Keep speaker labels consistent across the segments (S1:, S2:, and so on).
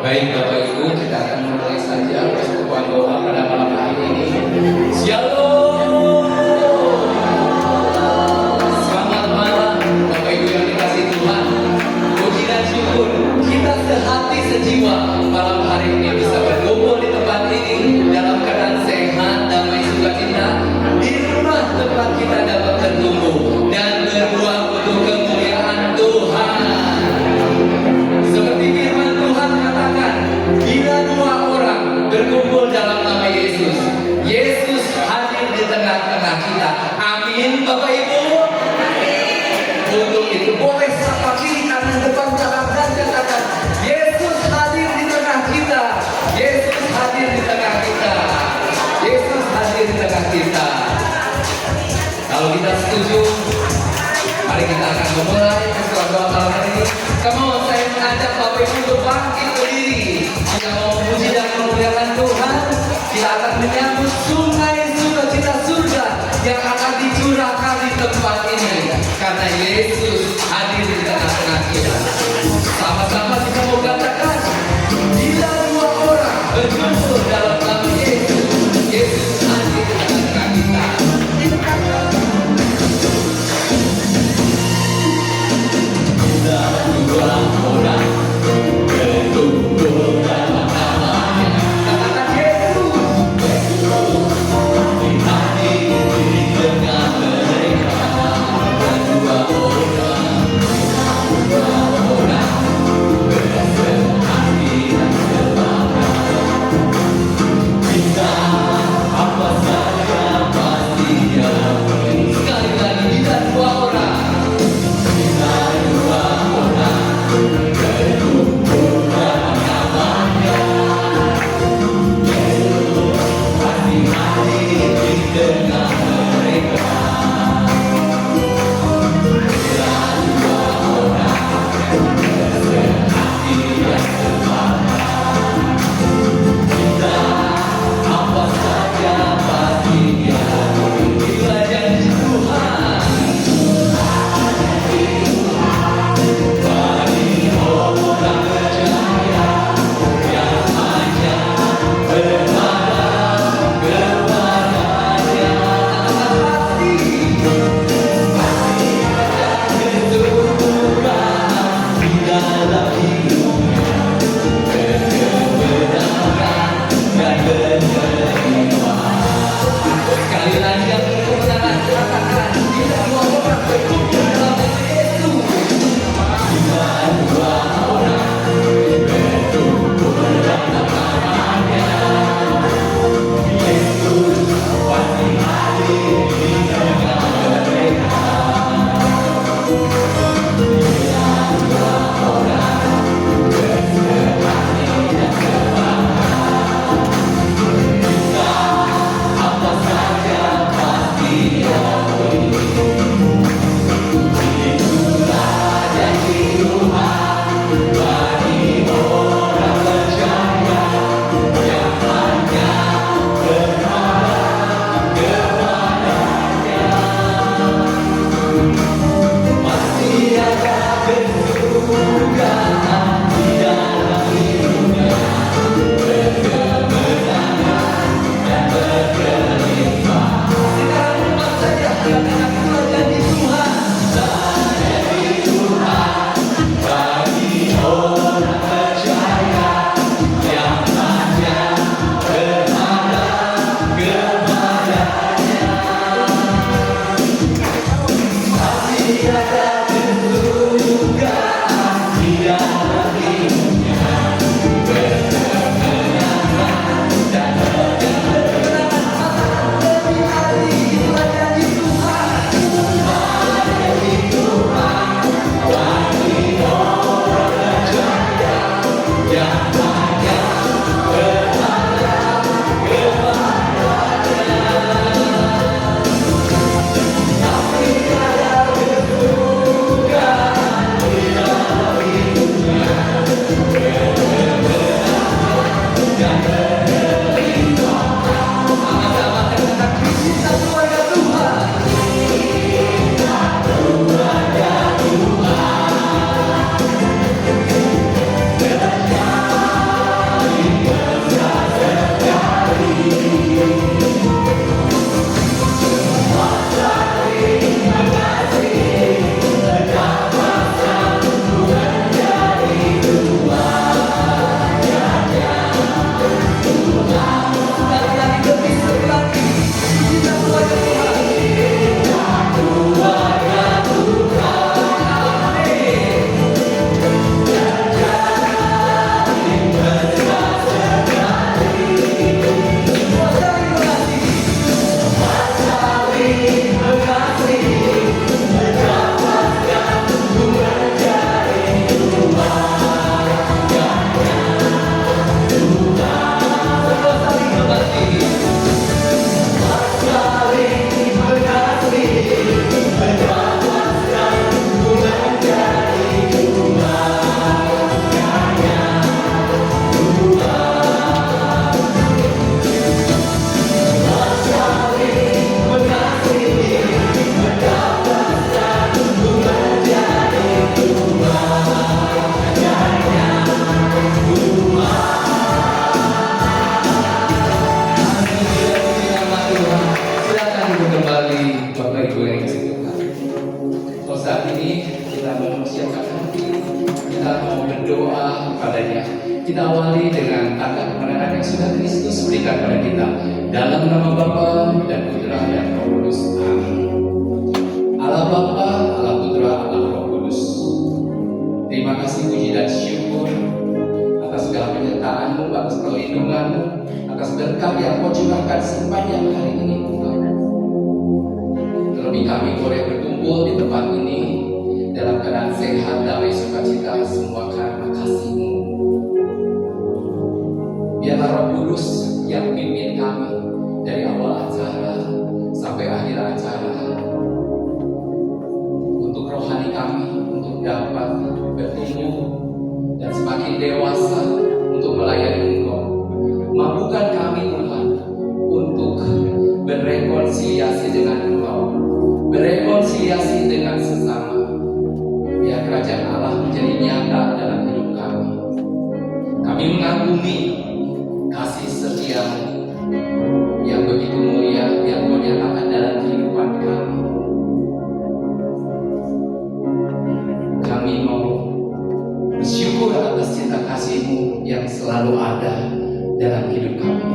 S1: Baik Bapak Ibu, kita akan mulai saja persekutuan doa pada malam hari ini. Shalom. Selamat malam Bapak Ibu yang dikasihi Tuhan. Puji dan syukur kita sehati sejiwa malam hari ini bisa berkumpul di tempat ini dalam keadaan sehat, damai, sukacita di rumah tempat kita dapat bertumbuh dan berbuat untuk kemuliaan Tuhan. Seperti firman Tuhan katakan, bila dua orang berkumpul dalam nama Yesus, Yesus hadir di tengah-tengah kita. Amin Bapak Ibu. Untuk itu boleh sapa kiri kanan depan belakang dan katakan, Yesus hadir di tengah kita. Yesus hadir di tengah kita. Yesus hadir di tengah kita. Kalau kita setuju, mari kita akan memulai persekutuan doa malam hari ini. Kamu, saya mengajak Bapak Ibu untuk bangkit berdiri. Kita mau memuji dan memuliakan Tuhan. Kita akan menyambut sungai sukacita surga yang akan dicurahkan di tempat ini. Karena Yesus hadir di tengah-tengah kita. Sama-sama kita mau katakan, bila dua orang berkumpul dalam nama Yesus, Yesus hadir di tengah-tengah kita. Dua orang berkumpul dalam nama-Nya. Katakan Yesus. kepadanya. Kita awali dengan tanda kebenaran yang sudah Kristus berikan pada kita. Dalam nama Bapa dan Putra dan Roh Kudus. Amin. Allah Bapa, Allah Putra, Allah Roh Kudus. Terima kasih, puji dan syukur atas segala penyertaan-Mu, atas perlindungan-Mu, atas berkat yang Kau curahkan sepanjang hari ini, Tuhan. Terlebih kami boleh berkumpul di tempat ini dalam keadaan sehat, damai, sukacita, semua karena kasih-Mu. Biarlah Roh Kudus yang pimpin kami dari awal acara sampai akhir acara, untuk rohani kami, untuk dapat bertumbuh dan semakin dewasa untuk melayani Engkau. Mampukan kami, Tuhan, untuk berrekonsiliasi dengan Engkau, berrekonsiliasi dengan sesama. Biar kerajaan Allah menjadi nyata dalam hidup kami. Kami mengagumi kasih setia-Mu yang begitu mulia, yang Kau nyatakan dalam kehidupan kami. Kami mau bersyukur atas cinta kasih-Mu yang selalu ada dalam hidup kami.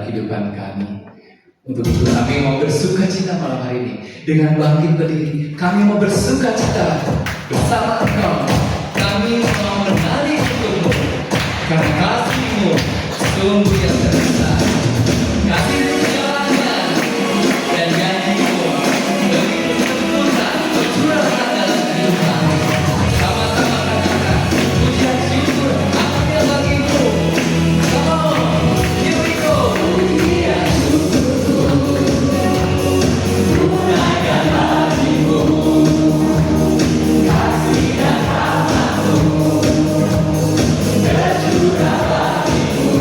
S1: kehidupan kami. Untuk itu kami mau bersuka cita malam hari ini. Dengan bangkit berdiri, kami mau bersuka cita bersama Engkau. Kami mau menari untukmu, karena kasih-Mu sungguh yang terbesar. Kasih-Mu segalanya, dan janji-Mu begitu sempurna bercurah dalam hidup kami. Sama-sama katakan pujian syukur hanya bagi-Mu. Come on, here we go. Pujian syukur tunaikan hatimu, kasih dan rahmat-Mu tercurah bagimu.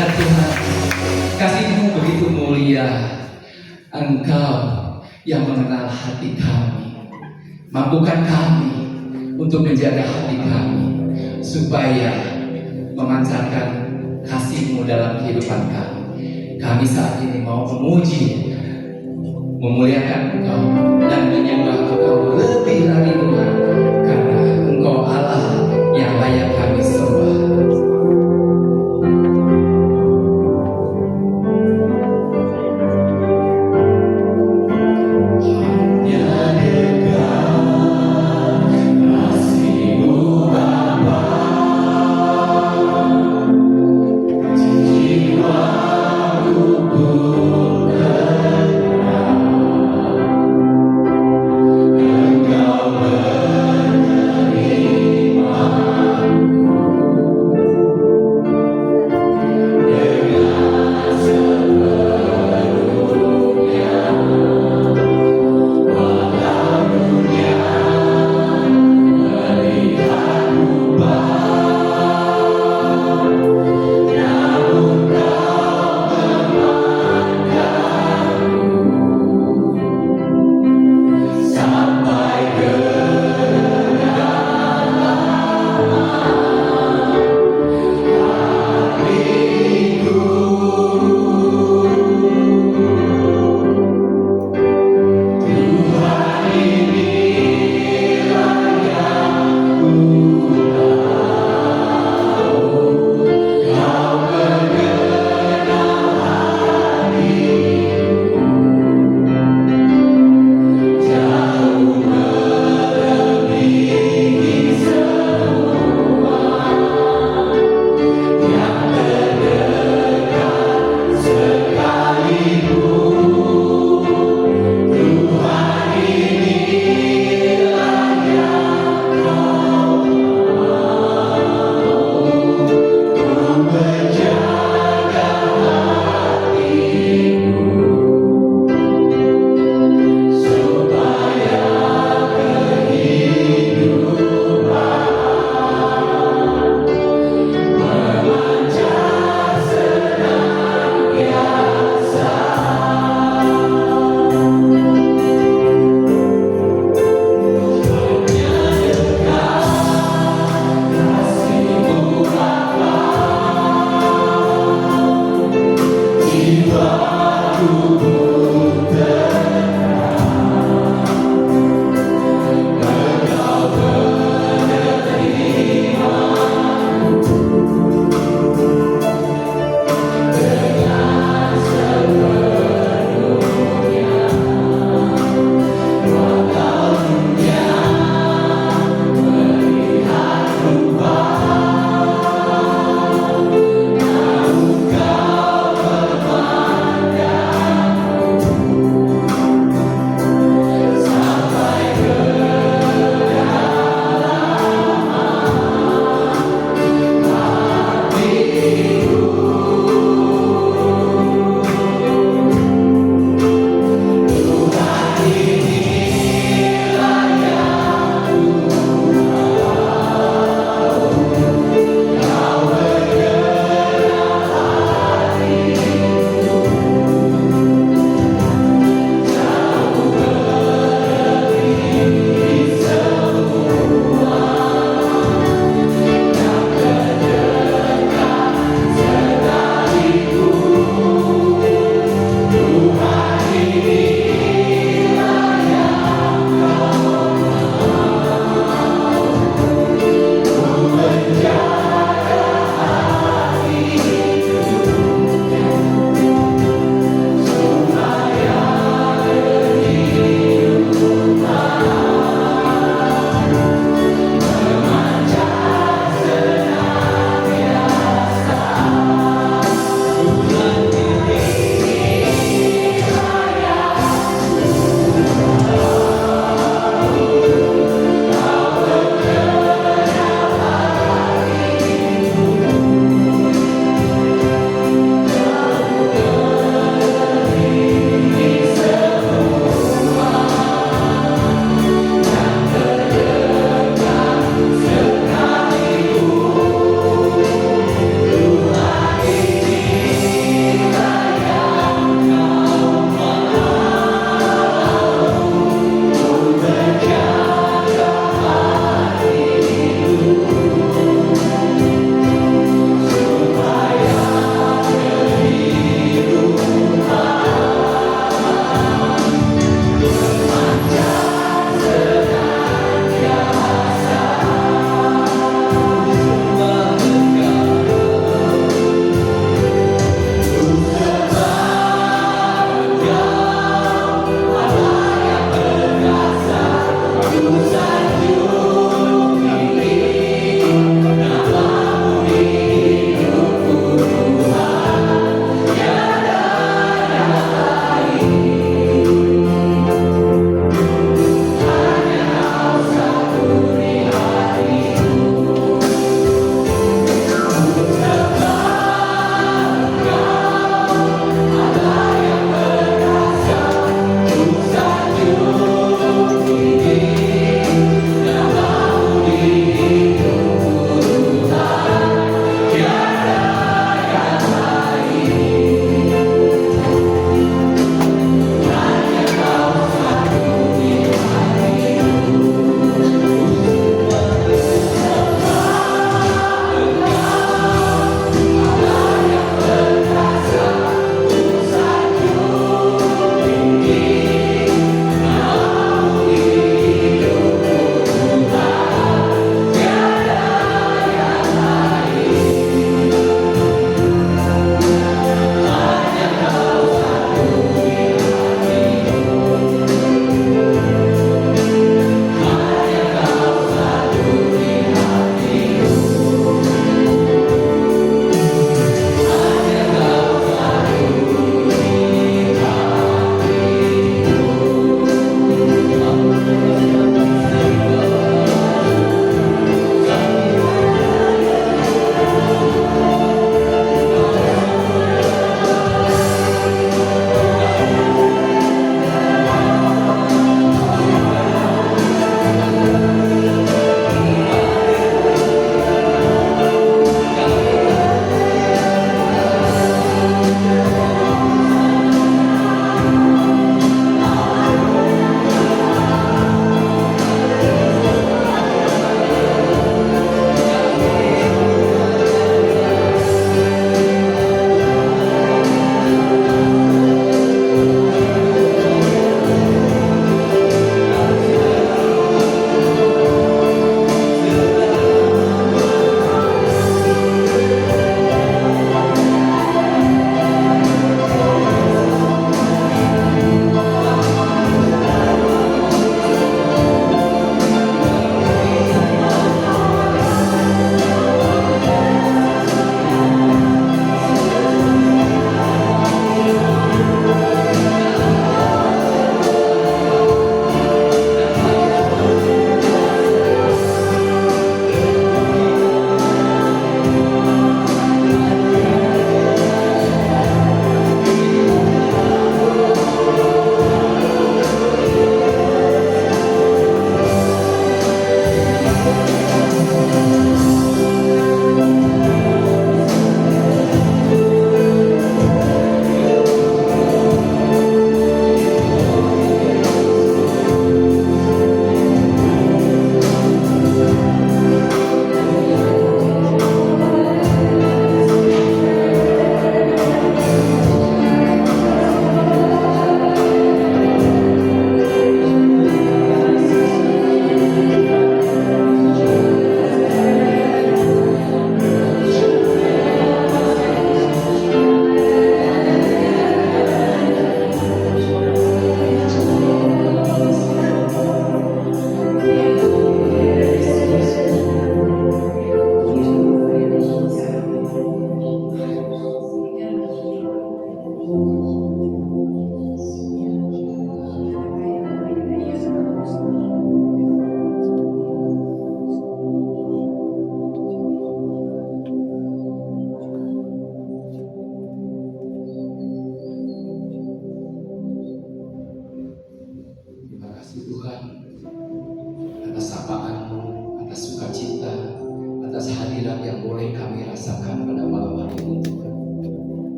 S1: benar Tuhan. Kasih-Mu begitu mulia. Engkau yang mengenal hati kami. Mampukan kami untuk menjaga hati kami supaya memancarkan kasih-Mu dalam kehidupan kami. Kami saat ini mau memuji, memuliakan Engkau dan menyembah Engkau lebih lagi Tuhan, karena Engkau Allah yang layak kami sembah.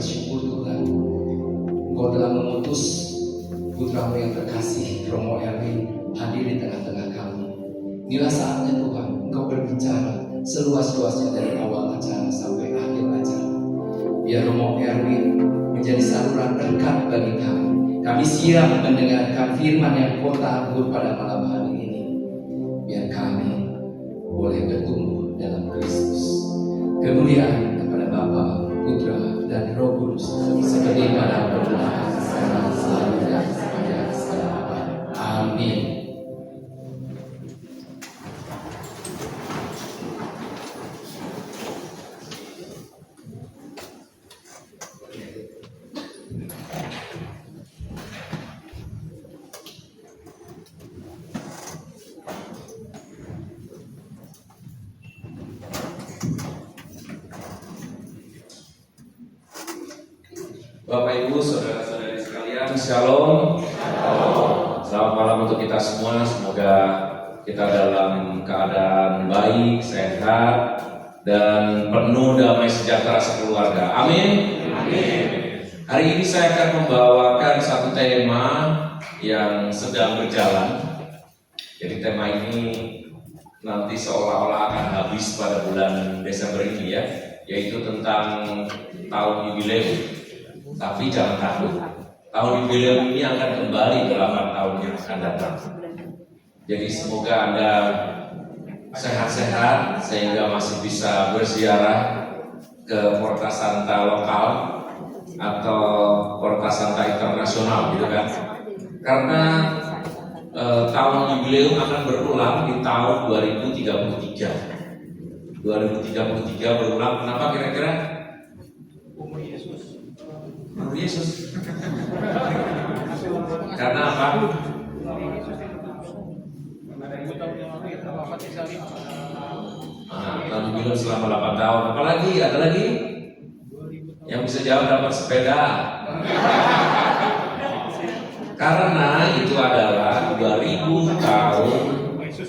S1: bersyukur Tuhan, Engkau telah mengutus putramu yang terkasih, Romo Erwin, hadir di tengah-tengah kami. Inilah saatnya Tuhan, Engkau berbicara seluas-luasnya dari awal acara sampai akhir acara. Biar Romo Erwin menjadi saluran berkat bagi kami. Kami siap mendengarkan firman yang Kau tabur pada malam hari ini. Biar kami boleh bertumbuh dalam Kristus. Kemuliaan kepada Bapa, Putra, dan Roh Kudus seperti pada permulaan, sekarang, selalu, dan pada segala abad. Amin.
S2: Bapak Ibu, saudara-saudari sekalian, Shalom. Selamat malam untuk kita semua. Semoga kita dalam keadaan baik, sehat, dan penuh damai sejahtera sekeluarga. Amin. Hari ini saya akan membawakan satu tema yang sedang berjalan. Jadi tema ini nanti seolah-olah akan habis pada bulan Desember ini ya, yaitu tentang tahun jubileum. Tapi jangan takut, tahun jubileum ini akan kembali 8 tahun yang akan datang. Jadi semoga Anda sehat-sehat sehingga masih bisa berziarah ke Porta Santa lokal atau Porta Santa internasional gitu kan. Karena tahun jubileum akan berulang di tahun 2033. 2033 berulang, kenapa kira-kira? Yesus. Karena apa? Tahun jubileum selama 8 tahun. Apalagi? Ada lagi? Yang bisa jawab dapat sepeda. Karena itu adalah 2000 tahun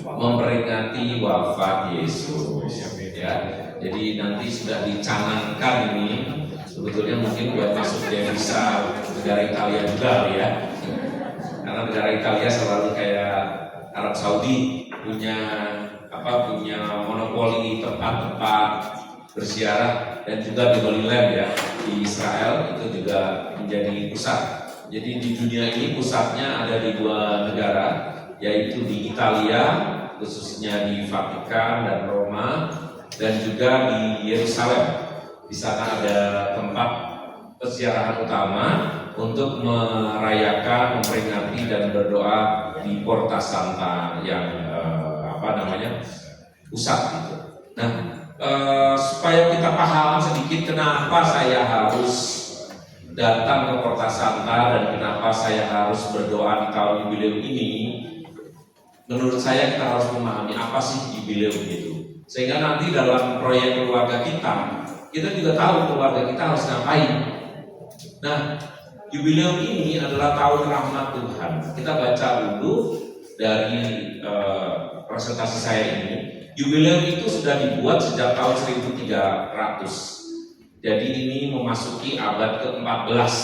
S2: memperingati wafat Yesus. Ya. Jadi nanti sudah dicanangkan ini. Sebetulnya mungkin buat masuk devisa negara Italia juga ya, karena negara Italia selalu kayak Arab Saudi punya monopoli tempat-tempat berziarah, dan juga di Holy Land ya, di Israel itu juga menjadi pusat. Jadi di dunia ini pusatnya ada di 2 negara, yaitu di Italia khususnya di Vatikan dan Roma, dan juga di Yerusalem. Di sana ada tempat perziarahan utama untuk merayakan, memperingati dan berdoa di Porta Santa yang pusat gitu. Nah, supaya kita paham sedikit kenapa saya harus datang ke Porta Santa dan kenapa saya harus berdoa di tahun jubileum ini. Menurut saya kita harus memahami apa sih jubileum itu, sehingga nanti dalam proyek keluarga kita juga tahu keluarga kita harus ngapain. Nah, jubileum ini adalah tahun rahmat Tuhan. Kita baca dulu dari presentasi saya ini. Jubileum itu sudah dibuat sejak tahun 1300. Jadi ini memasuki abad ke-14.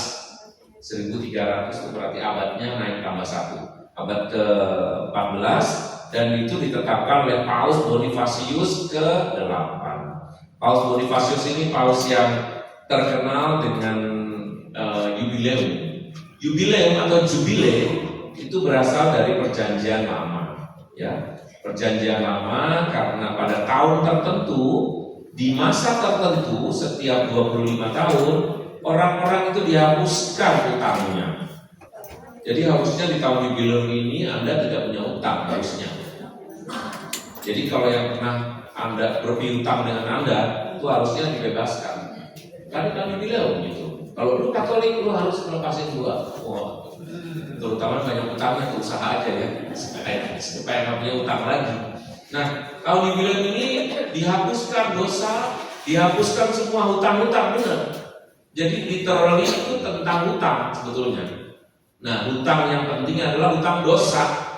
S2: 1300 itu berarti abadnya naik tambah 1. Abad ke-14, dan itu ditetapkan oleh Paus Bonifasius ke-8. Paus Bonifasius ini paus yang terkenal dengan jubileum. Jubileum atau jubile itu berasal dari perjanjian lama, ya. Perjanjian lama karena pada tahun tertentu, di masa tertentu, setiap 25 tahun orang-orang itu dihapuskan utangnya. Jadi harusnya di tahun jubileum ini Anda tidak punya utang harusnya. Jadi kalau yang pernah Anda berpiutang dengan Anda, itu harusnya dibebaskan. Kan jubileum gitu. Kalau lu Katolik, lu harus melepasin gua. Wah, terutama banyak utangnya ke usaha aja ya, supaya nggak punya utang lagi. Nah, tahun jubileum ini dihapuskan dosa, dihapuskan semua hutang-hutang, benar. Jadi literally itu tentang hutang sebetulnya. Nah, hutang yang penting adalah hutang dosa.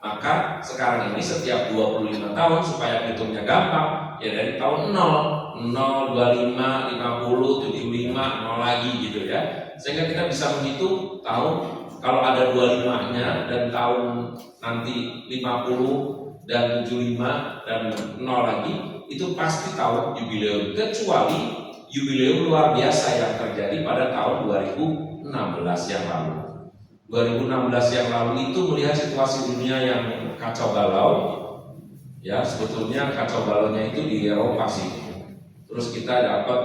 S2: Maka sekarang ini setiap 25 tahun supaya hitungnya gampang, ya dari tahun 0, 0, 25, 50, 75, nol lagi gitu ya. Sehingga kita bisa menghitung tahun kalau ada 25-nya dan tahun nanti 50 dan 75 dan 0 lagi, itu pasti tahun jubileum, kecuali jubileum luar biasa yang terjadi pada tahun 2016 yang lalu. 2016 yang lalu itu melihat situasi dunia yang kacau balau, ya sebetulnya kacau balaunya itu di Eropa sih. Terus kita dapat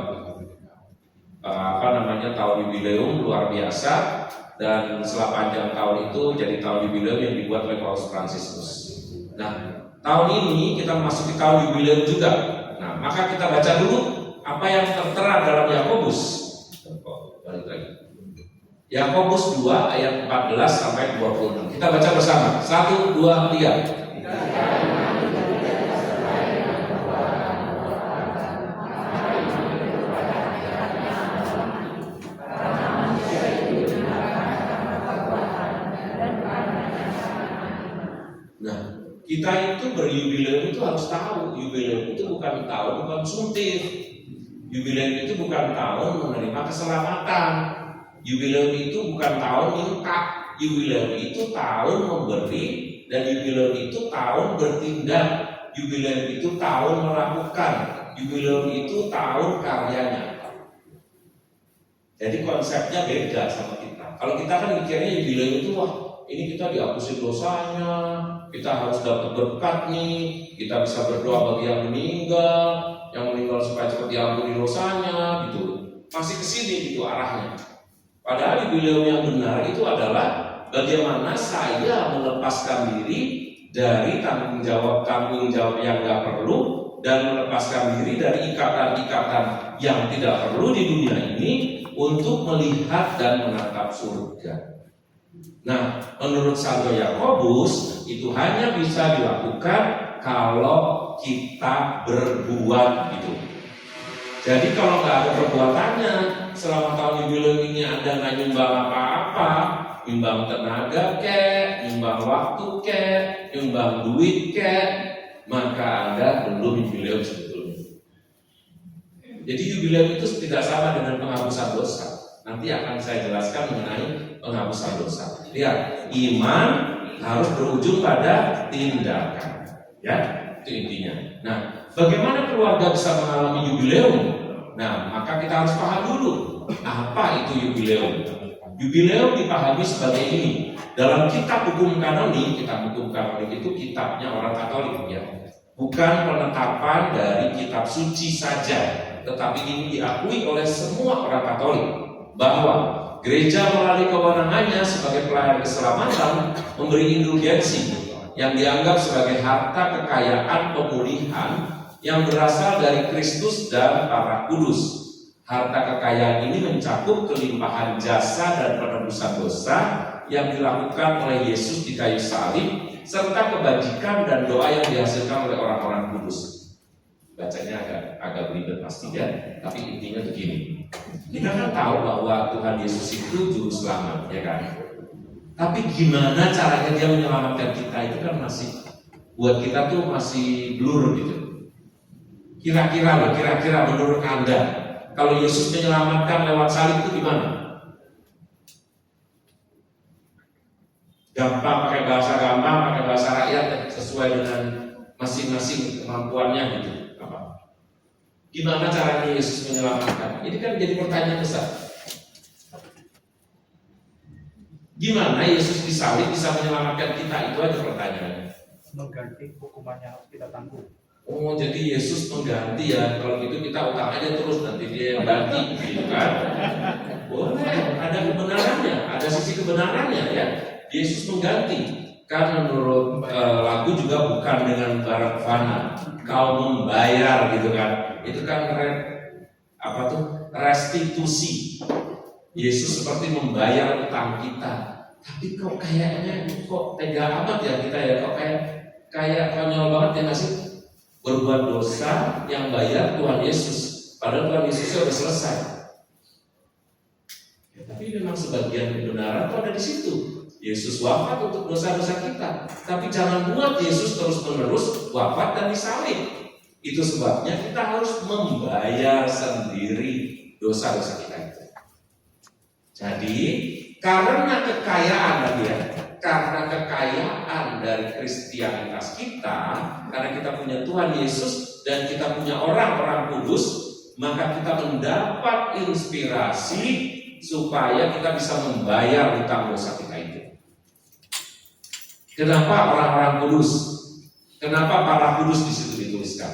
S2: tahun jubileum luar biasa, dan setelah panjang tahun itu jadi tahun jubileum yang dibuat oleh Paus Fransiskus. Nah, tahun ini kita masuk di tahun jubileum juga. Nah, maka kita baca dulu apa yang tertera dalam Yakobus. Balik lagi. Yakobus 2 ayat 14 sampai 26. Kita baca bersama. 1, 2, 3. Kita itu berjubileum itu harus tahu, jubileum itu bukan tahun konsumtif. Jubileum itu bukan tahun menerima keselamatan. Jubileum itu bukan tahun minta. Jubileum itu tahun memberi, dan jubileum itu tahun bertindak. Jubileum itu tahun melakukan. Jubileum itu tahun karyanya. Jadi konsepnya beda sama kita. Kalau kita kan mikirnya jubileum itu wah, ini kita dihapusin dosanya, kita harus dapat berkat nih, kita bisa berdoa bagi yang meninggal supaya cepat diampuni dosanya, gitu. Masih kesini gitu arahnya. Padahal jubileum yang benar itu adalah bagaimana saya melepaskan diri dari tanggung jawab yang nggak perlu, dan melepaskan diri dari ikatan-ikatan yang tidak perlu di dunia ini untuk melihat dan menatap surga. Nah, menurut Santo Yakobus itu hanya bisa dilakukan kalau kita berbuat gitu. Jadi kalau nggak ada perbuatannya, selama tahun jubileum ini Anda nggak nyumbang apa-apa, nyumbang tenaga nyumbang waktu nyumbang duit maka Anda belum jubileum sebetulnya. Jadi jubileum itu tidak sama dengan penghapusan dosa. Nanti akan saya jelaskan mengenai penghapusan dosa. Lihat, iman harus berujung pada tindakan, ya, itu intinya. Nah, bagaimana keluarga bisa mengalami jubileum? Nah, maka kita harus paham dulu apa itu jubileum. Jubileum dipahami sebagai ini. Dalam kitab hukum kanonik, itu kitabnya orang Katolik, ya, bukan penetapan dari kitab suci saja, tetapi ini diakui oleh semua orang Katolik bahwa gereja melalui kewenangannya sebagai pelayan keselamatan memberi indulgensi yang dianggap sebagai harta kekayaan pemulihan yang berasal dari Kristus dan para kudus. Harta kekayaan ini mencakup kelimpahan jasa dan penebusan dosa yang dilakukan oleh Yesus di kayu salib, serta kebajikan dan doa yang dihasilkan oleh orang-orang kudus. Bacanya agak belibet pasti ya, tapi intinya begini. Kita kan tahu bahwa Tuhan Yesus itu juru selamat, ya kan? Tapi gimana caranya dia menyelamatkan kita itu kan masih buat kita tuh masih blur gitu. Kira-kira menurut Anda, kalau Yesus menyelamatkan lewat salib itu gimana? Gampang, pakai bahasa rakyat sesuai dengan masing-masing kemampuannya gitu. Gimana caranya Yesus menyelamatkan? Ini kan jadi pertanyaan besar. Gimana Yesus disalib bisa menyelamatkan kita? Itu aja pertanyaannya.
S3: Mengganti hukuman yang harus kita tanggung.
S2: Oh, jadi Yesus mengganti ya. Kalau gitu kita utang aja terus, nanti dia yang ganti, gitu kan? Boleh, ada kebenarannya, ada sisi kebenarannya ya. Yesus mengganti. Kan menurut lagu juga bukan dengan barang fana, kau membayar gitu kan. Itu kan restitusi. Yesus seperti membayar utang kita. Tapi kok kayaknya tega amat ya kita ya, kok kayak konyol banget ya nggak sih? Berbuat dosa yang bayar Tuhan Yesus, padahal Tuhan Yesus sudah selesai. Ya, tapi memang sebagian kebenaran itu ada di situ. Yesus wafat untuk dosa-dosa kita, tapi jangan buat Yesus terus-menerus wafat dan disalib. Itu sebabnya kita harus membayar sendiri. dosa-dosa kita itu. Jadi karena kekayaan tadi ya, karena kekayaan dari kristianitas kita, karena kita punya Tuhan Yesus dan kita punya orang-orang kudus, maka kita mendapat inspirasi supaya kita bisa membayar hutang dosa kita itu. Kenapa orang-orang kudus? Kenapa para kudus di situ dituliskan?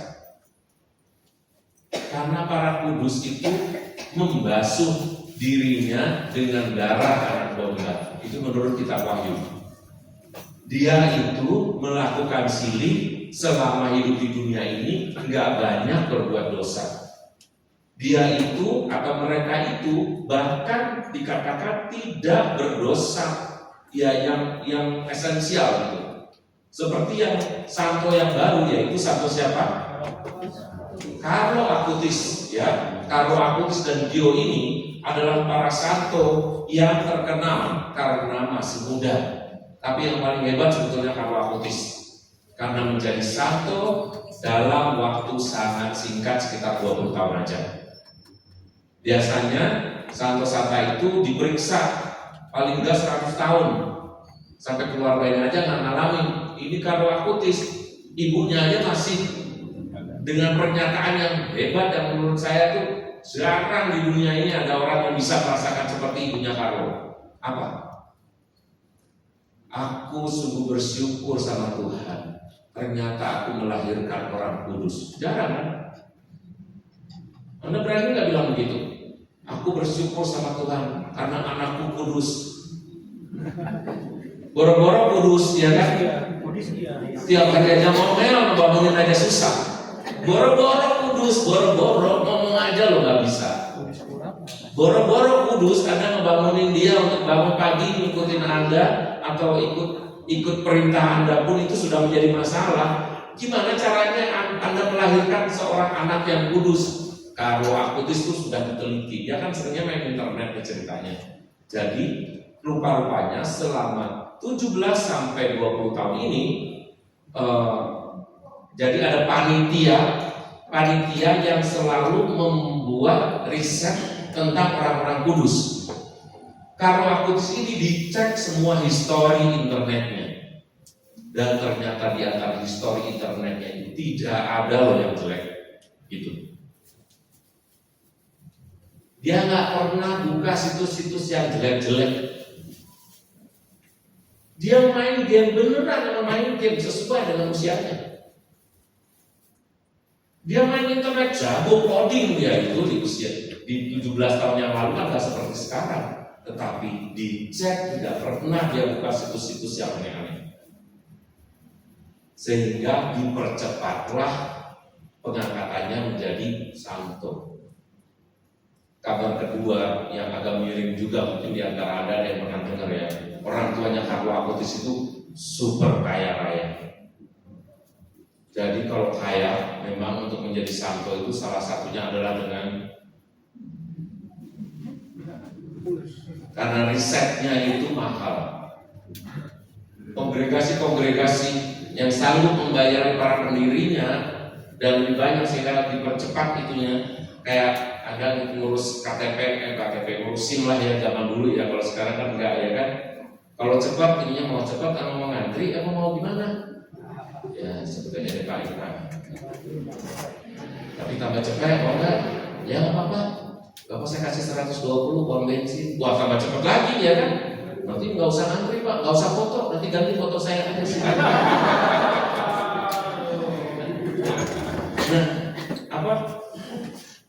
S2: Karena para kudus itu membasuh dirinya dengan darah anak domba. Itu menurut kitab Wahyu. Dia itu melakukan silih selama hidup di dunia ini, nggak banyak berbuat dosa. Dia itu atau mereka itu bahkan dikatakan tidak berdosa, ya yang esensial gitu. Seperti yang santo yang baru, yaitu santo siapa? Carlo Acutis, ya. Carlo Acutis dan Dio ini adalah para santo yang terkenal karena masih muda. Tapi yang paling hebat sebetulnya Carlo Acutis, karena menjadi santo dalam waktu sangat singkat, sekitar 20 tahun aja. Biasanya santo-santa itu diperiksa paling enggak 100 tahun, sampai keluarganya aja nggak ngalamin. Ini Carlo Acutis, ibunya aja masih dengan pernyataan yang hebat, yang menurut saya tuh jarang di dunia ini ada orang yang bisa merasakan seperti ibunya Carlo. Apa? Aku sungguh bersyukur sama Tuhan, ternyata aku melahirkan orang kudus. Jarang kan? Anda berani nggak bilang begitu? Aku bersyukur sama Tuhan karena anakku kudus. Boro-boro kudus, ya kan? Tiap hari aja ngomel, bangunin aja susah. Boro-boro kudus, boro-boro ngomong aja lo nggak bisa. Boro-boro kudus, Anda ngebangunin dia untuk bangun pagi ngikutin Anda atau ikut perintah Anda pun itu sudah menjadi masalah. Gimana caranya Anda melahirkan seorang anak yang kudus? Kalau Acutis itu sudah diteliti, dia kan seringnya main internet ceritanya. Jadi rupa-rupanya selama 17 sampai 20 tahun ini jadi ada panitia yang selalu membuat riset tentang orang-orang kudus. Carlo Acutis ini dicek semua histori internetnya, dan ternyata di antara histori internetnya itu tidak ada loh yang jelek gitu. Dia nggak pernah buka situs-situs yang jelek-jelek. Dia main game beneran, main game sesuai dengan usianya. Dia main internet jago coding dia itu di usia di 17 tahun yang lalu kan nggak seperti sekarang. Tetapi dicek tidak pernah dia buka situs-situs yang aneh-aneh. Sehingga dipercepatlah pengangkatannya menjadi santo. Kabar kedua yang agak miring juga, mungkin di antara Anda yang pernah dengar ya, orang tuanya Carlo Acutis itu super kaya raya. Jadi kalau kaya, memang untuk menjadi santo itu salah satunya adalah dengan, karena risetnya itu mahal. Kongregasi-kongregasi yang sanggup membayar para pendirinya dan lebih banyak sehingga dipercepat itunya, kayak ada ngurus KTP, ngurusin lah ya zaman dulu ya. Kalau sekarang kan enggak ya kan. Kalau cepat ininya mau cepat, kalau mau ngantri, apa mau gimana? Ya sebetulnya ada kearifan. Tapi tambah cepat mau enggak? Ya nggak apa-apa. Bapak saya kasih 120 uang bensin. Wah tambah cepat lagi ya kan? Nanti nggak usah ngantri Pak, nggak usah foto. Nanti ganti foto saya aja sih. Nah apa?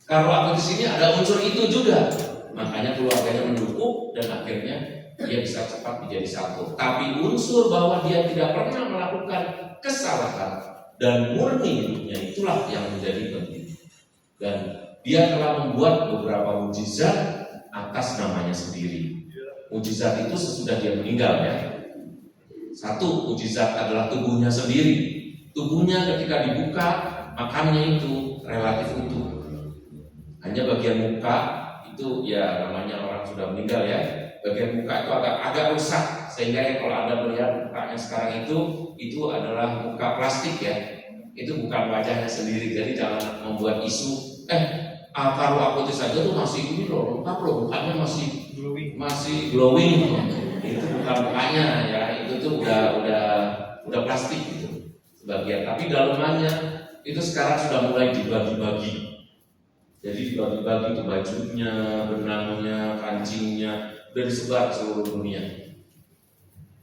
S2: Kalau aku di sini ada unsur itu juga, makanya keluarganya mendukung dan akhirnya dia bisa cepat menjadi satu. Tapi unsur bahwa dia tidak pernah melakukan kesalahan dan murni hidupnya itulah yang menjadi penting. Dan dia telah membuat beberapa mujizat atas namanya sendiri. Mujizat itu sesudah dia meninggal ya. Satu mujizat adalah tubuhnya sendiri. Tubuhnya ketika dibuka, makamnya itu relatif utuh. Hanya bagian muka itu ya namanya orang sudah meninggal ya. Bagian muka itu agak rusak sehingga kalau Anda melihat mukanya sekarang itu adalah muka plastik ya. Itu bukan wajahnya sendiri. Jadi jangan membuat isu Kalau akutis saja tuh masih ini loh, lengkap loh, mukanya masih glowing. Itu bukan mukanya ya, itu tuh udah plastik gitu sebagian. Tapi dalamannya itu sekarang sudah mulai dibagi-bagi. Jadi dibagi-bagi tuh bajunya, benangnya, kancingnya, udah disebar ke seluruh dunia.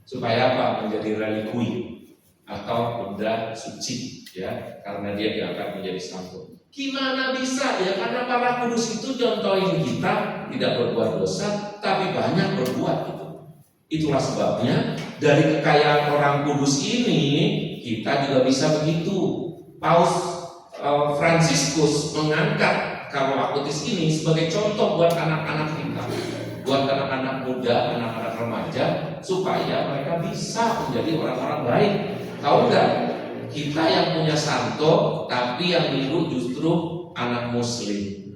S2: Supaya apa? Menjadi relikui atau benda suci ya, karena dia diangkat menjadi santo. Gimana bisa ya? Karena para kudus itu contohin kita tidak berbuat dosa, tapi banyak berbuat itu. Itulah sebabnya dari kekayaan orang kudus ini kita juga bisa begitu. Paus Fransiskus mengangkat kalau akutis ini sebagai contoh buat anak-anak kita, buat anak-anak muda, anak-anak remaja, supaya mereka bisa menjadi orang-orang baik. Tahu nggak? Kita yang punya santo, tapi yang niru justru anak muslim.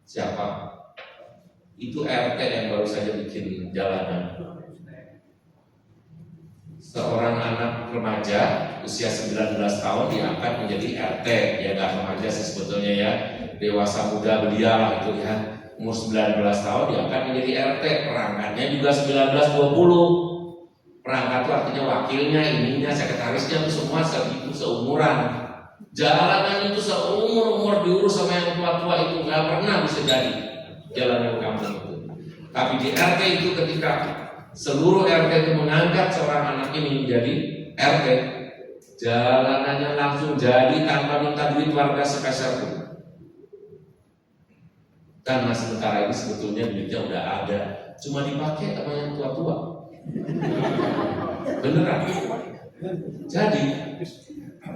S2: Siapa? Itu RT yang baru saja bikin jalanan. Seorang anak remaja usia 19 tahun diangkat menjadi RT. Ya nggak remaja sih sebetulnya ya, dewasa muda belia lah itu ya. Umur 19 tahun diangkat menjadi RT. Perangkatnya juga 19-20. Perangkat itu artinya wakilnya, ininya, sekretarisnya itu semua seumuran. Jalanan itu seumur diurus sama yang tua-tua itu nggak pernah bisa jadi jalanan kampung itu. Tapi di RT itu ketika seluruh RT itu mengangkat seorang anak ini menjadi RT, jalanannya langsung jadi tanpa minta duit warga sepeser pun. Karena sementara ini sebetulnya duitnya udah ada, cuma dipakai sama yang tua-tua. Beneran. Jadi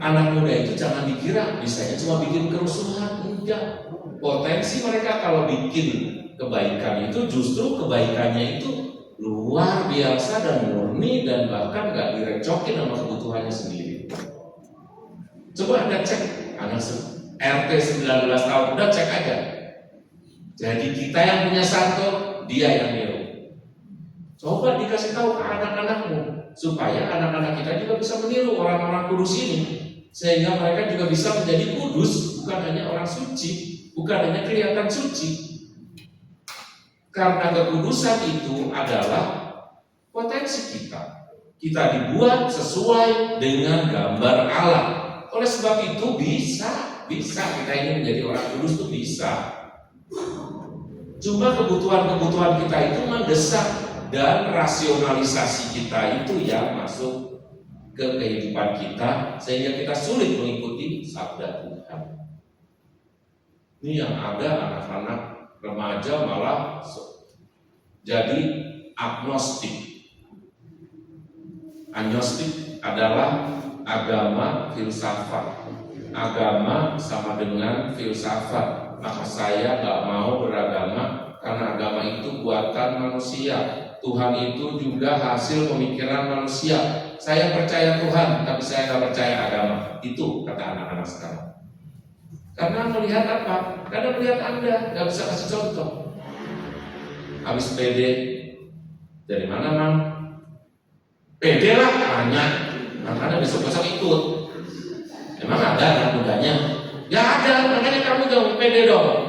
S2: anak muda itu jangan dikira bisanya cuma bikin kerusuhan. Enggak. Potensi mereka kalau bikin kebaikan itu justru kebaikannya itu luar biasa dan murni dan bahkan gak direcokin sama kebutuhannya sendiri. Coba Anda cek anak RT 19 tahun, udah cek aja. Jadi kita yang punya santo, dia yang niru. Coba dikasih tahu ke anak-anakmu supaya anak-anak kita juga bisa meniru orang-orang kudus ini, sehingga mereka juga bisa menjadi kudus, bukan hanya orang suci, bukan hanya kelihatan suci. Karena kekudusan itu adalah potensi kita. Kita dibuat sesuai dengan gambar Allah. Oleh sebab itu bisa kita ini menjadi orang kudus itu bisa. Cuma kebutuhan-kebutuhan kita itu mendesak. Dan rasionalisasi kita itu yang masuk ke kehidupan kita sehingga kita sulit mengikuti sabda Tuhan. Ini yang ada anak-anak remaja malah jadi agnostik. Agnostik adalah agama filsafat. Agama sama dengan filsafat. Maka saya nggak mau beragama karena agama itu buatan manusia. Tuhan itu juga hasil pemikiran manusia. Saya percaya Tuhan, tapi saya nggak percaya agama. Itu kata anak-anak sekarang. Karena melihat apa? Karena melihat Anda nggak bisa kasih contoh. Habis PD, dari mana Mam? PD lah, banyak. Makanya besok-besok ikut. Emang ada anak mudanya? Ya ada, makanya kamu jangan PD dong.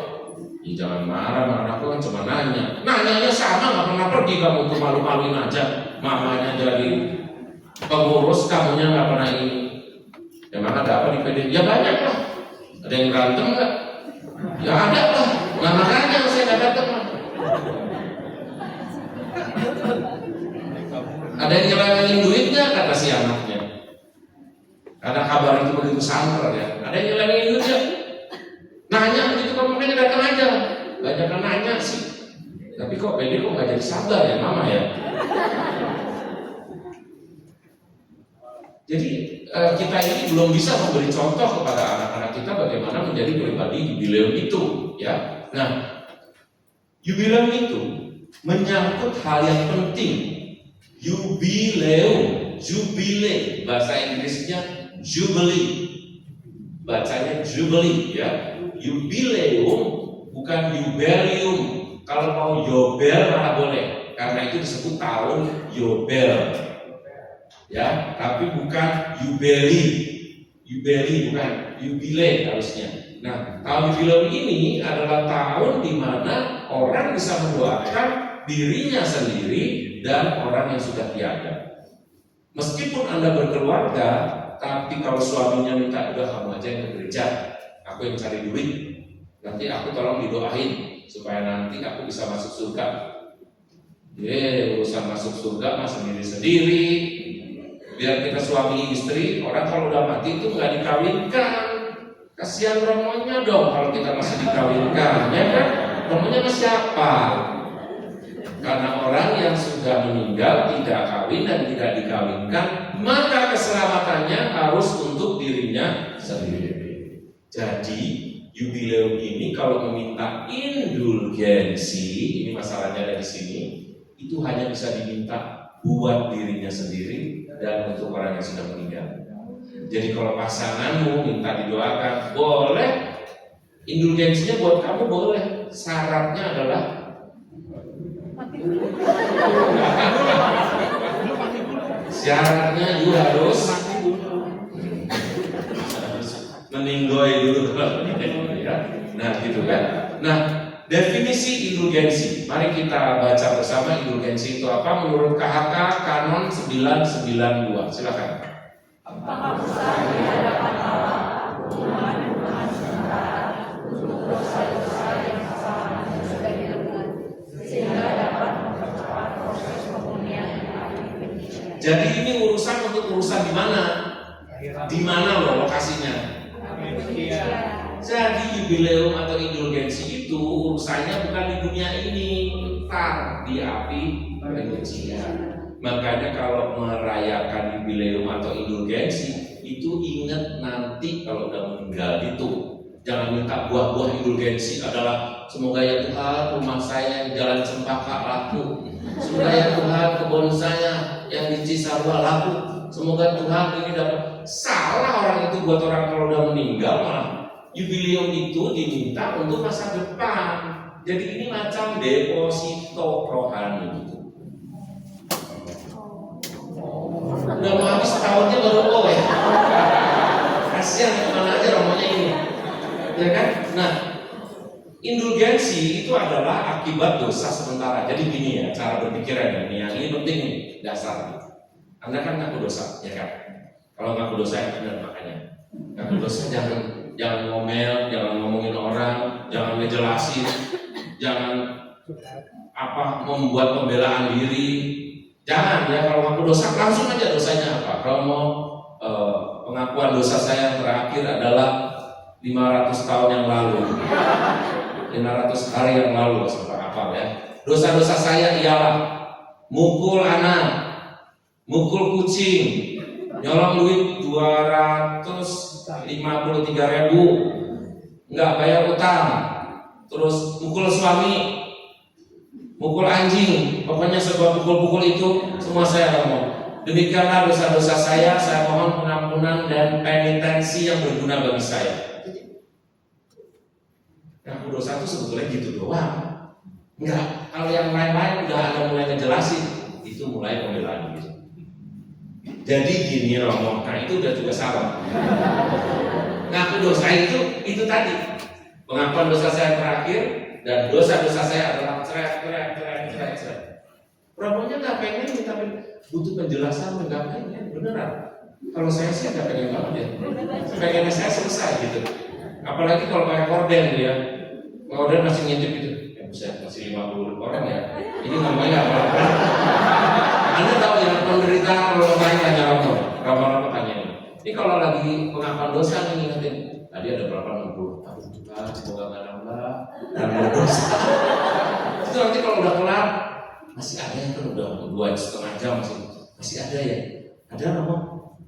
S2: Jangan marah aku kan cuma nanyanya sama, nggak pernah pergi kamu tuh, malu-maluin aja. Mamanya jadi pengurus, kamunya nggak pernah ini. Emang ada apa di PD? Ya banyak lah. Ada yang berantem nggak? Ya ada lah. Nah makanya saya nggak datang lah. Ada yang nyelengin duitnya kata si anaknya. Karena kabar itu begitu santer ya. Ada yang nyelengin duitnya. Nanya begitu kok, makanya datang aja. Banyak yang nanya sih. Tapi kok PD kok nggak jadi sabar ya mama ya. Jadi kita ini belum bisa memberi contoh kepada anak-anak kita bagaimana menjadi pribadi jubileum itu ya. Nah, jubileum itu menyangkut hal yang penting. Jubileum, jubile, bahasa Inggrisnya jubilee, bacanya jubilee ya. Jubileum bukan jubileum. Kalau mau yobel malah boleh, karena itu disebut tahun yobel. Ya, tapi bukan yubeli. Yubeli bukan, yubile harusnya. Nah, tahun jubileum ini adalah tahun di mana orang bisa mendoakan dirinya sendiri dan orang yang sudah tiada. Meskipun Anda berkeluarga, tapi kalau suaminya minta, udah kamu aja yang ke gereja, aku yang cari duit, nanti aku tolong didoain supaya nanti aku bisa masuk surga. Urusan masuk surga mah sendiri-sendiri. Biar kita suami istri, orang kalau udah mati itu nggak dikawinkan. Kasihan romonya dong kalau kita masih dikawinkan, ya kan? Romonya masih apa? Karena orang yang sudah meninggal tidak kawin dan tidak dikawinkan, maka keselamatannya harus untuk dirinya sendiri. Jadi jubileum ini kalau meminta indulgensi, ini masalahnya ada di sini, itu hanya bisa diminta buat dirinya sendiri dan untuk orang yang sudah meninggal. Jadi kalau pasanganmu minta didoakan, boleh. Indulgensinya buat kamu boleh. Syaratnya adalah syaratnya you harus meninggoy dulu. Nah gitu kan. Nah, definisi indulgensi. Mari kita baca bersama indulgensi itu apa menurut KHK Kanon 992. Silakan. Jadi ini urusan untuk urusan di mana? Di mana loh lokasinya? Jadi jubileum atau indulgensi itu urusannya bukan di dunia ini, ntar di api kebencian. Makanya kalau merayakan jubileum atau indulgensi itu ingat nanti kalau udah meninggal itu. Jangan minta buah-buah indulgensi adalah semoga ya Tuhan rumah saya yang jalan Cempaka laku. Semoga ya Tuhan kebun saya yang di Cisarua laku. Semoga Tuhan ini dapat. Salah orang itu buat orang kalau udah meninggal malah. Jubileum itu diminta untuk masa depan. Jadi ini macam deposito rohani. Udah mau habis tahunnya baru ya. Kasihan kemana aja romonya ini, ya kan? Nah, indulgensi itu adalah akibat dosa sementara. Jadi gini ya, cara berpikirnya ini penting nih dasar. Anda kan ngaku dosa, ya kan? Kalau ngaku dosa yang benar makanya. Ngaku dosa jangan ngomel, jangan ngomongin orang, jangan ngejelasin, jangan membuat pembelaan diri. Jangan ya, kalau ngaku dosa langsung aja dosanya apa. Kalau mau pengakuan dosa saya yang terakhir adalah 500 tahun yang lalu, 500 hari yang lalu, sampai apa ya. Dosa-dosa saya ialah mukul anak, mukul kucing, nyolong duit 253.000, nggak bayar utang, terus mukul suami, mukul anjing, pokoknya sebuah pukul-pukul itu semua saya ngomong. Demikianlah dosa-dosa saya mohon pengampunan dan penitensi yang berguna bagi saya. Ngaku dosa itu sebetulnya gitu doang. Enggak, kalau yang lain-lain udah Anda mulai ngejelasin, itu mulai pembelaan gitu. Jadi gini Romo, nah itu udah juga salah. Ngaku dosa itu tadi pengakuan dosa saya terakhir dan dosa-dosa saya adalah ceret. Romonya nggak pengen minta butuh penjelasan, nggak pengen beneran. Kalau saya sih nggak pengen banget ya. Pengennya saya selesai gitu. Apalagi kalau pakai korden ya, korden masih ngintip gitu. Ya bisa masih 50 orang ya. Ini namanya apa? Anda tahu yang penderitaan kalau tanya Romo tanya ini. Ini kalau lagi pengakuan dosa nih ingetin. Tadi ada berapa 60? Aku Tuhan semoga nggak nambah dan dosa. Itu nanti kalau udah kelar masih ada yang kan udah 2,5 jam masih ada ya. Ada Romo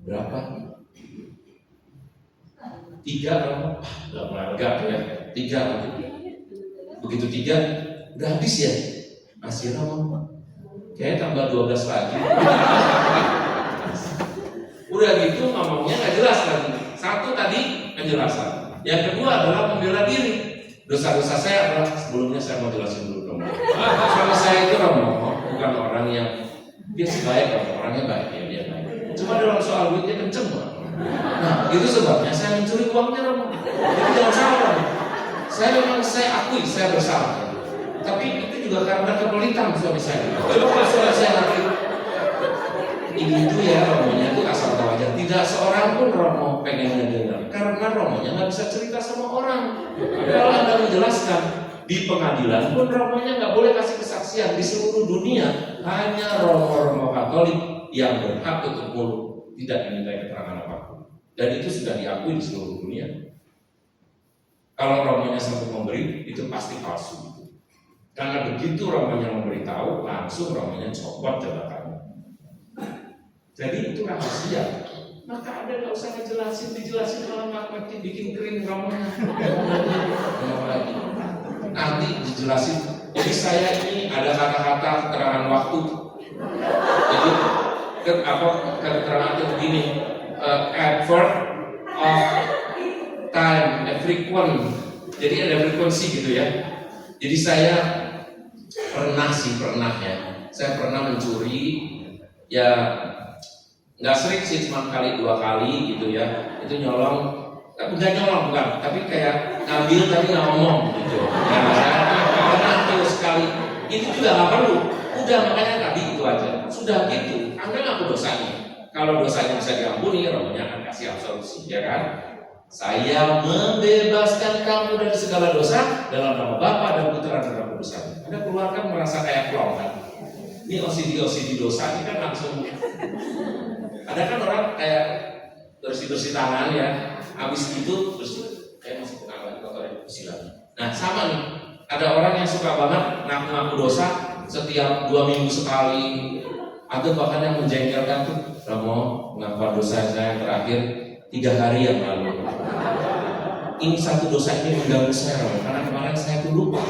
S2: berapa? 3 Romo. Udah mulai lega ya. 3 begitu 3 udah habis ya. Masih Romo. Kayaknya tambah 12 lagi. Udah gitu ngomongnya nggak jelas lagi. Satu tadi penjelasan. Yang kedua adalah membela diri. Dosa-dosa saya adalah sebelumnya saya mau jelasin dulu Romo. Suami saya itu Romo bukan orang yang dia sebaik Romo, orangnya baik ya dia baik. Cuma dalam soal duit dia kenceng Romo. Nah, itu sebabnya saya mencuri uangnya Romo. Jadi jangan salah. Saya akui saya bersalah. Tapi itu juga karena kepelitan suami saya. Kalau suami saya nanti itu ya Romonya itu asal tahu aja. Tidak seorang pun Romo pengen dengar. Karena Romonya nggak bisa cerita sama orang. Kalau Anda menjelaskan di pengadilan pun Romonya nggak boleh kasih kesaksian. Di seluruh dunia hanya Romo-Romo Katolik yang berhak untuk mulut, tidak diminta keterangan apapun. Dan itu sudah diakui di seluruh dunia. Kalau Romonya sampai memberi, itu pasti palsu. Karena begitu Romonya memberitahu, langsung Romonya copot jabatannya. Jadi itu rahasia. Maka Anda nggak usah dijelasin malah makin bikin kering Romonya. Nanti dijelasin. Jadi saya ini ada kata-kata keterangan waktu. Jadi keterangan itu begini, adverb of time, frequent. Jadi ada frekuensi gitu ya. Jadi saya pernah ya. Saya pernah mencuri ya, nggak sering sih, cuma dua kali gitu ya. Itu nyolong, bukan, tapi kayak ngambil tapi nggak ngomong gitu. Ya, saya pernah tuh sekali. Itu juga nggak perlu. Udah, makanya tadi itu aja. Sudah gitu. Anda ngaku dosanya. Kalau dosanya bisa diampuni, Romonya akan kasih absolusi, ya kan? Saya membebaskan kamu dari segala dosa dalam nama Bapa dan Putra dan Roh Kudus. Anda keluarkan merasa kayak klong kan? Ini OCD dosa ini kan langsung. Ada kan orang kayak bersih tangan ya, habis itu terus kayak masuk ke tangan kotor bersih lagi. Nah sama nih, ada orang yang suka banget ngaku dosa setiap 2 minggu sekali, atau bahkan yang menjengkelkan tuh, Romo mengaku dosa saya terakhir 3 hari yang lalu. Ini satu dosa ini mengganggu saya, karena kemarin saya tuh lupa.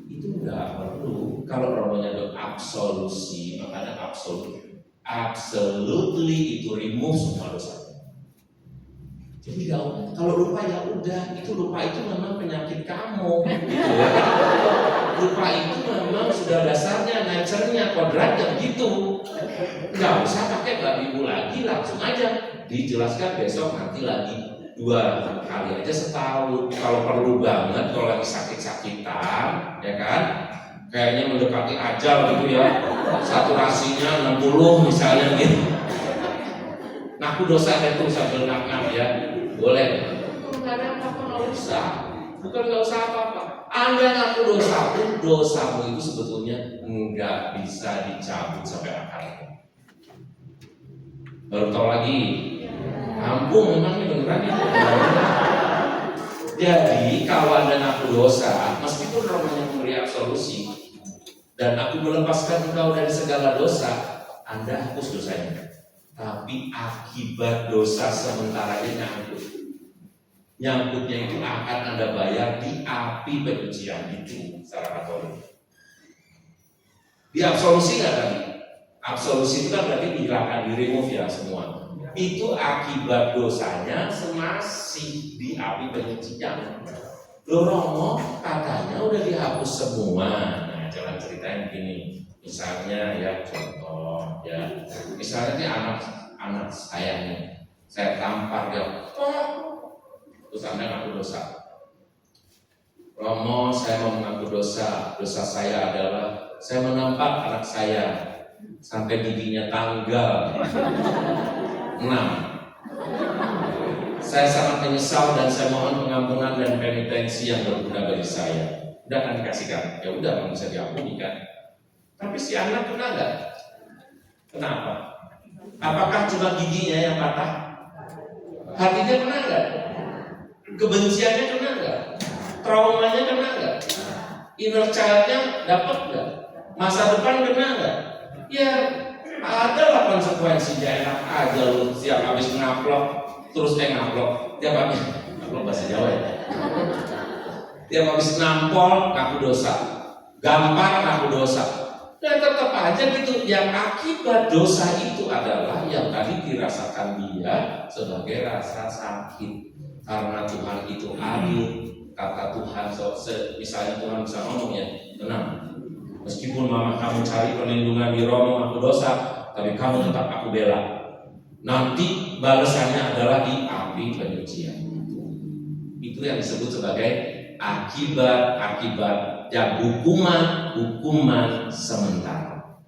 S2: Itu enggak perlu. Kalau Romonya ada absolusi, makanya absolutely itu remove semua dosa. Jadi kalau lupa ya udah, itu lupa itu memang penyakit kamu, gitu ya. Lupa itu memang sudah dasarnya, nature-nya, kodratnya gitu. Nggak usah pakai babibu lagi, langsung aja dijelaskan besok nanti lagi 2 kali aja setahun. Kalau perlu banget, kalau lagi sakit-sakitan, ya kan? Kayaknya mendekati ajal gitu ya. Saturasinya 60 misalnya gitu. Ngaku dosa itu sambil ngap-ngap ya, boleh. Kalau nggak ada apa-apa nggak usah. Bukan nggak usah apa-apa. Anda ngaku dosa pun dosamu itu sebetulnya nggak bisa dicabut sampai akarnya. Baru tahu lagi. Ampun, memang ini beneran itu. Jadi kalau Anda ngaku dosa, meskipun Romonya memberi absolusi dan aku melepaskan engkau dari segala dosa, Anda hapus dosanya. Tapi akibat dosa sementara ini nyangkutnya itu akan Anda bayar di api penyucian itu secara Katolik. Di absolusi nggak tadi? Absolusi itu kan berarti dihilangkan, di remove ya semua. Itu akibat dosanya masih di api penyucian. Romo katanya udah dihapus semua. Nah, jalan ceritanya begini. Misalnya ya contoh ya, misalnya nih anak saya nih, saya tampar dia, terus Anda ngaku dosa. Romo, saya mau mengaku dosa. Dosa saya adalah saya menampar anak saya sampai giginya tanggal 6. Saya sangat menyesal dan saya mohon pengampunan dan penitensi yang berguna bagi saya. Udah kan dikasihkan? Ya udah, bisa diampuni kan? Tapi si anak kena nggak? Kenapa? Apakah cuma giginya yang patah? Hatinya kena nggak? Kebenciannya kena nggak? Traumanya kena nggak? Inner child-nya dapat nggak? Masa depan kena nggak? Ya adalah konsekuensinya. Enak aja lu siap habis ngaplok terus ngaplok tiap habis ngaplok bahasa Jawa ya. Tiap habis nampol ngaku dosa, gampar ngaku dosa. Dan tetap aja gitu, yang akibat dosa itu adalah yang tadi dirasakan dia sebagai rasa sakit. Karena Tuhan itu adil, kata Tuhan, misalnya Tuhan bisa ngomong ya, tenang. Meskipun mama kamu cari perlindungan di Romo aku dosa, tapi kamu tetap aku bela. Nanti balasannya adalah di api penyucian. Itu yang disebut sebagai akibat dan hukuman sementara.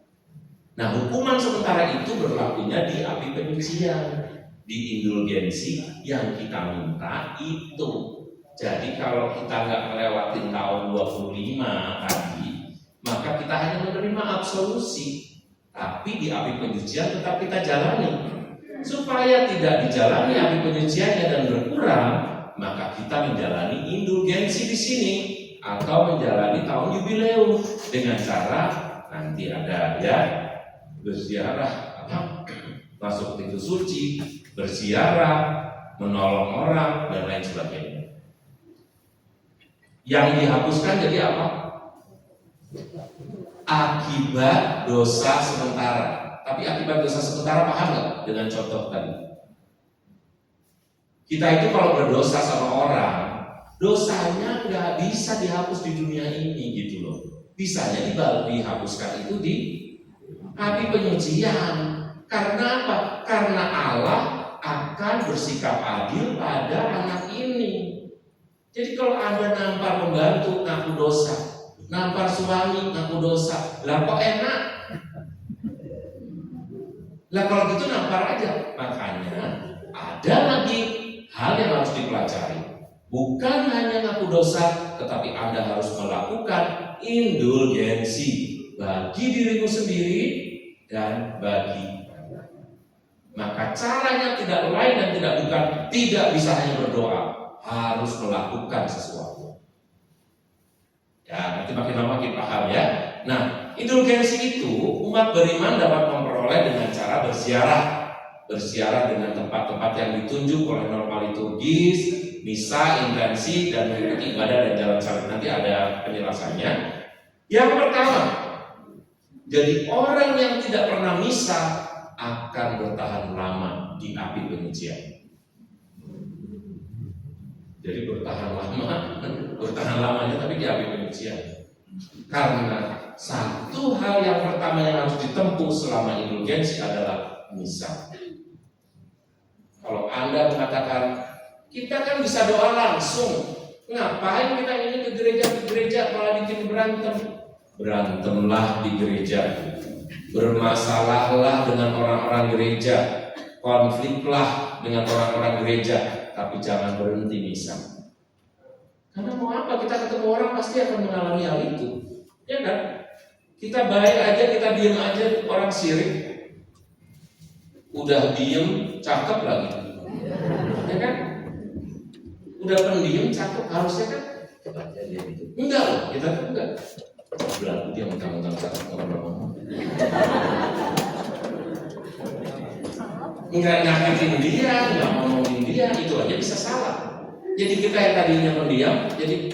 S2: Nah, hukuman sementara itu berlakunya di api penyucian, di indulgensi yang kita minta itu. Jadi kalau kita nggak melewatin tahun 25 tadi, maka kita hanya menerima absolusi. Tapi di api penyucian tetap kita jalani. Supaya tidak dijalani api penyuciannya dan berkurang, maka kita menjalani indulgensi di sini atau menjalani tahun jubileum dengan cara nanti ada ya berziarah, masuk pintu suci, berziarah, menolong orang dan lain sebagainya. Yang dihapuskan jadi apa? Akibat dosa sementara. Tapi akibat dosa sementara paham nggak dengan contoh tadi? Kita itu kalau berdosa sama orang, dosanya nggak bisa dihapus di dunia ini gitu loh. Bisanya dihapuskan itu di api penyucian. Karena apa? Karena Allah akan bersikap adil pada anak ini. Jadi kalau Anda nampar pembantu ngaku dosa, nampar suami ngaku dosa, lah kok enak? Lah kalau gitu nampar aja. Makanya ada lagi hal yang harus dipelajari. Bukan hanya ngaku dosa, tetapi Anda harus melakukan indulgensi bagi dirimu sendiri dan bagi. Maka caranya tidak lain dan tidak bisa hanya berdoa, harus melakukan sesuatu. Ya, nanti makin lama makin paham ya. Nah, indulgensi itu umat beriman dapat memperoleh dengan cara berziarah dengan tempat-tempat yang ditunjuk oleh norma liturgis, misa, intensi, dan mengikuti ibadah dan jalan salib. Nanti ada penjelasannya. Yang pertama, jadi orang yang tidak pernah misa akan bertahan lama di api penyucian. Jadi bertahan lamanya tapi di api penyucian. Karena satu hal yang pertama yang harus ditempuh selama indulgensi adalah misa. Kalau Anda mengatakan kita kan bisa doa langsung, ngapain kita ini ke gereja malah bikin berantem? Berantemlah di gereja, bermasalahlah dengan orang-orang gereja, konfliklah dengan orang-orang gereja, tapi jangan berhenti misa. Karena mau apa? Kita ketemu orang pasti akan mengalami hal itu, ya kan? Kita baik aja, kita diem aja, orang sirik, udah diem, cakep lagi, ya kan? Udah pendiam, cakep, harusnya kan? Enggak loh, kita tuh enggak. Berlaku dia mentang-mentang cakep ngomong-ngomong. Enggak nyakitin dia, enggak ngomongin dia, itu aja bisa salah. Jadi kita yang tadinya pendiam, jadi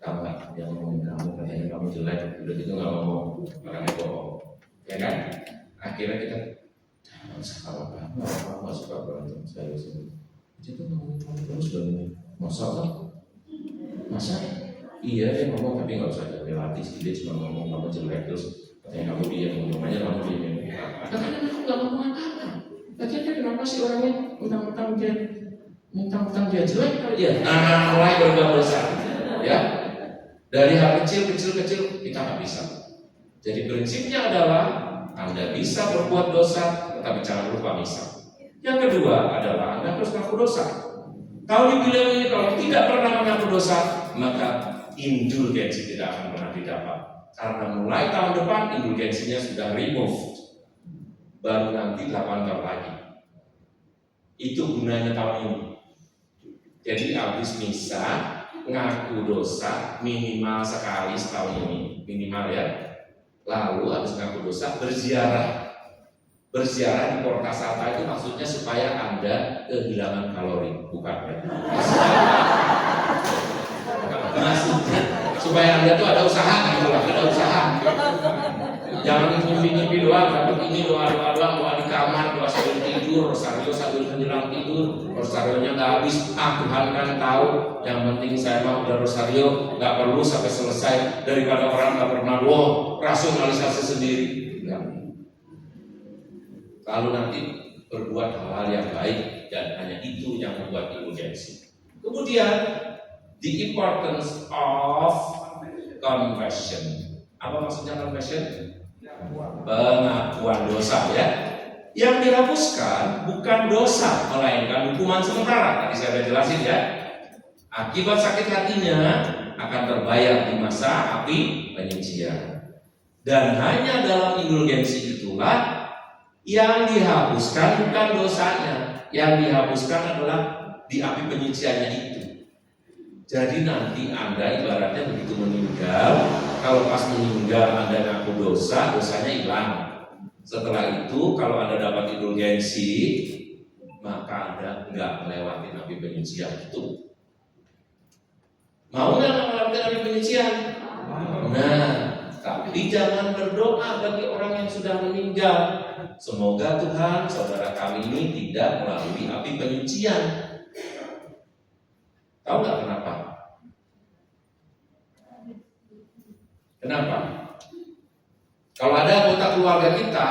S2: kamu yang ngomongin kamu, katanya kamu jelek, udah gitu nggak ngomong, orangnya bohong, ya kan? Akhirnya kita jangan salah kamu nggak suka berantem saya sendiri. Jadi ngomongin kamu terus begini, masa? Iya dia ngomong tapi nggak usah dilatih sih, dia cuma ngomong kamu jelek terus katanya kamu diam, ngomongnya kamu diam. Katanya aku nggak ngomong apa-apa. Katanya kenapa sih orangnya mentang-mentang dia jelek kali ya? Nah, mulai berbuat dosa, ya. Dari hal kecil kita nggak bisa. Jadi prinsipnya adalah Anda bisa berbuat dosa, tetapi jangan lupa misa. Yang kedua adalah Anda harus mengaku dosa. Tahun jubileum ini kalau tidak pernah mengaku dosa, maka indulgensi tidak akan pernah didapat. Karena mulai tahun depan indulgensinya sudah removed. Baru nanti 8 tahun lagi. Itu gunanya tahun ini. Jadi habis misa, ngaku dosa minimal sekali setahun ini, minimal ya. Lalu habis ngaku dosa berziarah. Berziarah di Portasata itu maksudnya supaya Anda kehilangan kalori, bukan ya. Maksudnya supaya Anda tuh ada usaha gitu lah, ada usaha. Jangan ngimpi-ngimpi doang, tapi ini doa di kamar, doa sambil tidur, rosario sambil menjelang tidur, rosarionya nggak habis. Tuhan kan tahu, yang penting saya mah udah rosario, nggak perlu sampai selesai daripada orang nggak pernah rasionalisasi sendiri. Enggak. Lalu nanti berbuat hal-hal yang baik, dan hanya itu yang membuat indulgensi. Kemudian the importance of confession. Apa maksudnya confession? Pengakuan dosa, ya. Yang dihapuskan bukan dosa, melainkan hukuman sementara. Tadi saya sudah jelasin, ya. Akibat sakit hatinya akan terbayar di masa api penyucian. Dan hanya dalam indulgensi itulah yang dihapuskan bukan dosanya, yang dihapuskan adalah di api penyuciannya itu. Jadi nanti Anda ibaratnya begitu meninggal, kalau pas meninggal Anda ngaku dosa, dosanya hilang. Setelah itu kalau Anda dapat indulgensi, maka Anda nggak melewati api penyucian itu. Mau nggak melewati api penyucian? Nah, tapi jangan berdoa bagi orang yang sudah meninggal. Semoga Tuhan, saudara kami ini tidak melalui api penyucian. Tahu nggak kenapa? Kenapa? Kalau ada anggota keluarga kita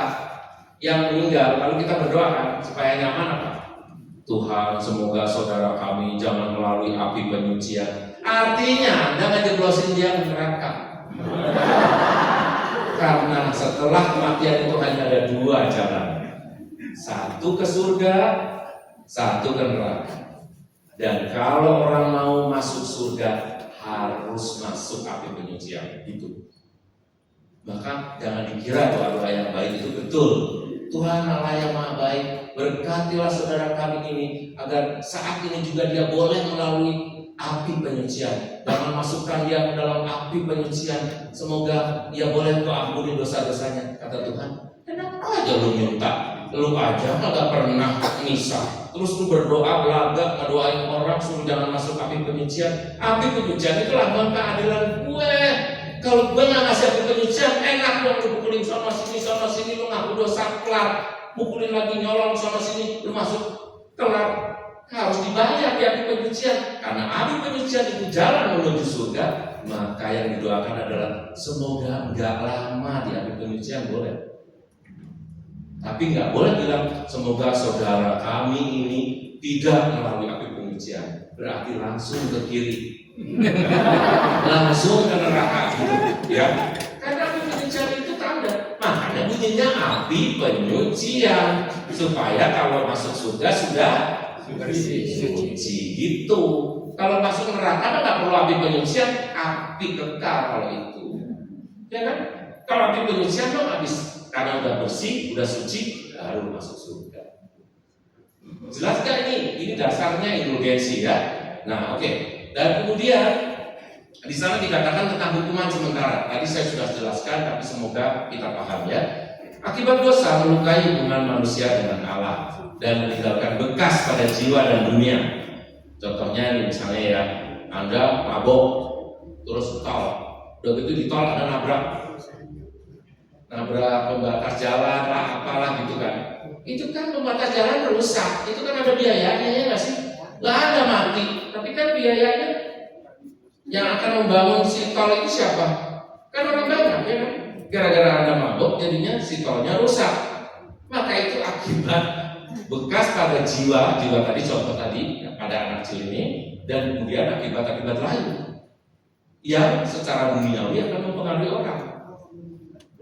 S2: yang meninggal, lalu kita berdoakan supaya nyaman apa? Tuhan, semoga saudara kami jangan melalui api penyucian. Artinya Anda ngejeblosin dia ke neraka. Karena setelah kematian itu hanya ada dua jalan. Satu ke surga, satu ke neraka. Dan kalau orang mau masuk surga harus masuk api penyucian itu. Maka jangan dikira doa-doa yang baik itu betul. Tuhan Allah yang Maha Baik, berkatilah saudara kami ini agar saat ini juga dia boleh melalui api penyucian. Jangan masukkan dia ke dalam api penyucian. Semoga dia boleh Kau ampuni dosa-dosanya. Kata Tuhan, kenapa aja lu minta? Lu aja kagak pernah misa. Terus lu berdoa belagak ngedoain orang suruh jangan masuk api penyucian. Api penyucian itu lambang keadilan gue. Kalau gue nggak ngasih api penyucian, enak dong lu pukulin sono sini lu ngaku dosa kelar. Pukulin lagi nyolong sono sini lu masuk kelar. Harus dibayar di api penyucian. Karena api penyucian itu jalan menuju surga. Maka yang didoakan adalah semoga nggak lama di api penyucian, boleh. Tapi nggak boleh bilang semoga saudara kami ini tidak melalui api penyucian. Berarti langsung ke kiri, langsung ke neraka, gitu, ya. Karena api penyucian itu tanda, makanya bunyinya api penyucian supaya kalau masuk surga sudah dicuci, gitu. Kalau masuk neraka nggak perlu api penyucian, api kekal kalau itu, ya kan? Kalau api penyucian dong habis. Karena udah bersih, udah suci, baru masuk surga. Jelas gak ini? Ini dasarnya indulgensi, ya. Nah, oke. Dan kemudian di sana dikatakan tentang hukuman sementara. Tadi saya sudah jelaskan, tapi semoga kita paham, ya. Akibat dosa melukai hubungan manusia dengan Allah dan meninggalkan bekas pada jiwa dan dunia. Contohnya misalnya ya, Anda mabok terus tol, udah gitu di tol ada nabrak pembatas jalan lah, apalah gitu kan. Itu kan pembatas jalan rusak, itu kan ada biayanya, ya nggak sih? Lah ada mati, tapi kan biayanya yang akan membangun si tol itu siapa? Kan orang banyak, ya kan? Gara-gara Anda mabok jadinya si tolnya rusak. Maka itu akibat bekas pada jiwa tadi, contoh tadi pada anak kecil ini, dan kemudian akibat-akibat lain yang secara duniawi akan mempengaruhi orang.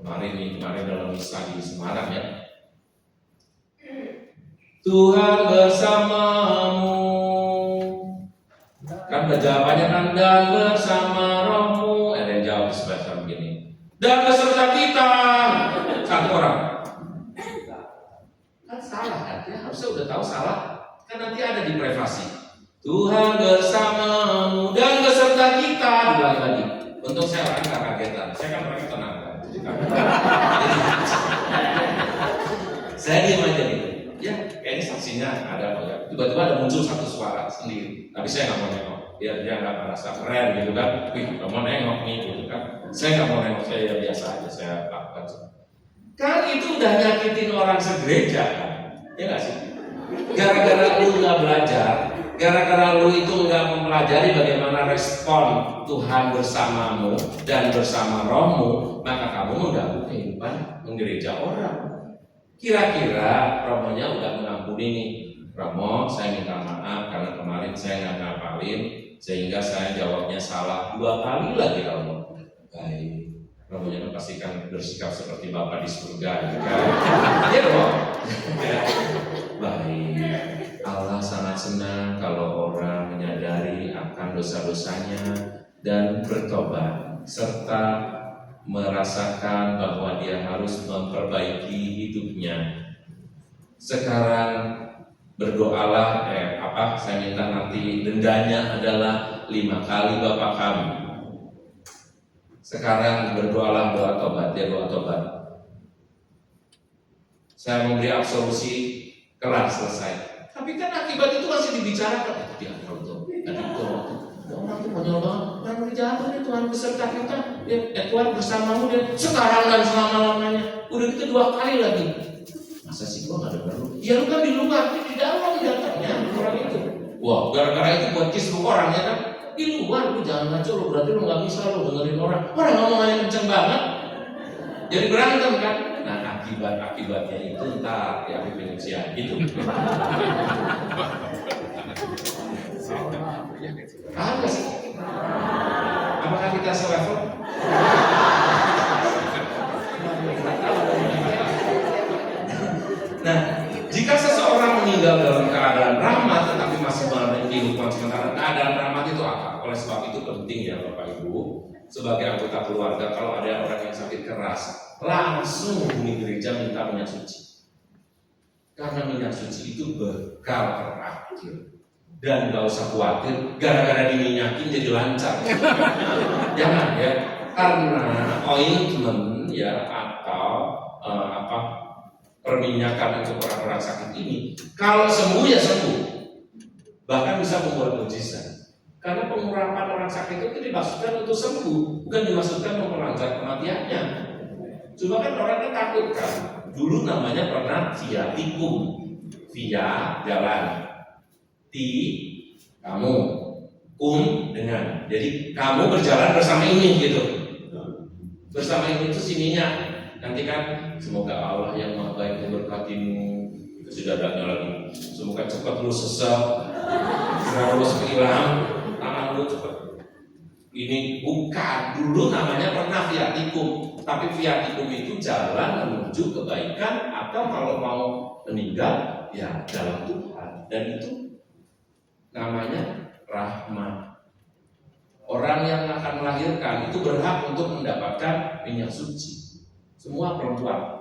S2: Kemarin dalam misa di Semarang, ya. Tuhan bersamamu. Kan jawabannya kan, dan bersama rohmu. Ada yang jawab sebenarnya begini, dan beserta kita. Satu orang. Kan salah kan? Ya, harusnya udah tahu salah. Kan nanti ada di privasi. Tuhan bersamamu dan beserta kita. Diulangi lagi. Untuk saya orang gak kagetan. Saya kan orang tenang. Saya diam aja gitu. Ya, kayaknya saksinya ada apa ya? Tiba-tiba ada muncul satu suara sendiri. Tapi saya nggak mau nengok. Dia nggak merasa keren gitu kan. Wih, nggak mau nengok nih gitu kan. Saya nggak mau nengok, saya ya biasa aja, saya lakukan. Kan itu udah nyakitin orang segereja kan? Ya nggak sih? Gara-gara lu nggak belajar, gara-gara lu itu nggak mempelajari bagaimana respon Tuhan bersamamu dan bersama rohmu, maka kamu mengganggu kehidupan menggereja orang. Kira-kira Romonya udah mengampuni nih. Romo, saya minta maaf karena kemarin saya nggak ngapalin sehingga saya jawabnya salah 2 kali lagi Romo. Baik, Romonya pastikan bersikap seperti Bapak di surga, ya kan? Iya Romo. Baik, Allah sangat senang kalau orang menyadari akan dosa-dosanya dan bertobat serta merasakan bahwa dia harus memperbaiki hidupnya. Sekarang berdoalah, saya minta nanti dendanya adalah 5 kali Bapak kami. Sekarang berdoalah doa tobat, ya doa tobat. Saya memberi absolusi, kelar selesai. Tapi kan akibat itu masih dibicarakan. Dia orang itu konyol banget. Orang berjatuh nih Tuhan beserta kita. Tuhan bersamamu dia sekarang dan selama-lamanya. Udah kita 2 kali lagi. Masa sih gua nggak dengar lu? Ya lu kan di luar, di dalam datangnya orang itu. Wah, gara-gara itu buat kisruh orang ya kan? Di luar lu jangan ngaco lu, berarti lu nggak bisa lu dengerin orang. Orang ngomongannya kenceng banget. Jadi berantem kan? Nah akibatnya itu ntar ya Indonesia gitu. Apa sih? Apakah kita selevel? Nah, jika seseorang meninggal dalam keadaan rahmat tetapi masih mengalami kehidupan sementara, keadaan rahmat itu apa? Oleh sebab itu penting ya Bapak Ibu, sebagai anggota keluarga kalau ada orang yang sakit keras, langsung hubungi gereja minta minyak suci. Karena minyak suci itu bekal terakhir. Dan gak usah khawatir gara-gara diminyakin jadi lancar. Jangan ya, karena ointment ya atau perminyakan untuk orang-orang sakit ini, kalau sembuh ya sembuh, bahkan bisa membuat mukjizat. Karena pengurapan orang sakit itu dimaksudkan untuk sembuh, bukan dimaksudkan memperlancar kematiannya. Cuma kan orangnya takut kan. Dulu namanya pernah viatikum, via jalan, ti kamu, dengan. Jadi kamu berjalan bersama ini gitu. Bersama ini itu sininya. Nanti kan semoga Allah yang Maha Baik memberkatimu. Sudah ada lagi. Semoga cepat lu sesat, terus hilang, tangan lu cepat. Ini bukan, dulu namanya pernah viatikum, tapi viatikum itu jalan menuju kebaikan atau kalau mau meninggal ya dalam Tuhan. Dan itu namanya rahmat. Orang yang akan melahirkan itu berhak untuk mendapatkan minyak suci. Semua perempuan,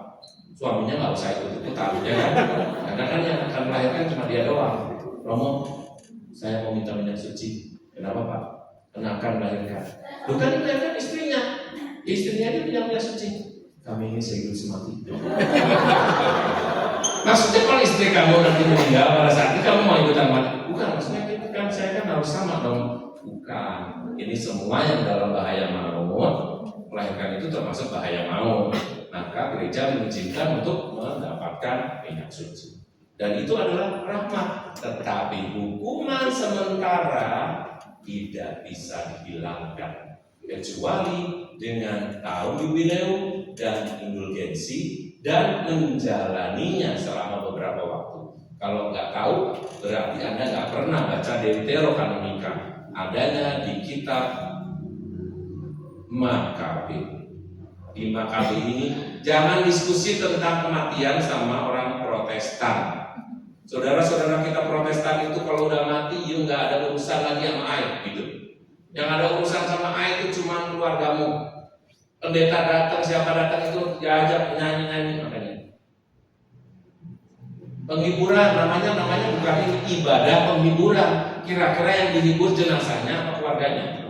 S2: suaminya nggak usah ikut-ikutan, ya kan? Karena kan yang akan melahirkan cuma dia doang. Romo, saya mau minta minyak suci. Kenapa Pak? Karena akan melahirkan. Bukan melahirkan istrinya. Istrinya itu minyak suci. Kami ini sehidup semati. Maksudnya kalau istri kamu nanti meninggal pada saat itu kamu mau ikutan mati? Bukan, maksudnya kan saya kan harus sama dong. Bukan. Ini semua yang dalam bahaya maut, melahirkan itu termasuk bahaya maut. Maka gereja mengizinkan untuk mendapatkan minyak suci. Dan itu adalah rahmat. Tetapi hukuman sementara tidak bisa dihilangkan kecuali dengan tahun jubileum dan indulgensi dan menjalaninya selama beberapa waktu. Kalau nggak tahu berarti Anda nggak pernah baca Deuterokanonika, adanya di kitab Makabe. Di Makabe ini jangan diskusi tentang kematian sama orang Protestan. Saudara-saudara kita Protestan itu kalau udah mati, you nggak ada urusan lagi sama air, gitu. Yang ada urusan sama air itu cuma keluargamu. Pendeta datang, siapa datang itu diajak nyanyi-nyanyi makanya. Penghiburan namanya bukan ibadah penghiburan. Kira-kira yang dihibur jenazahnya apa keluarganya?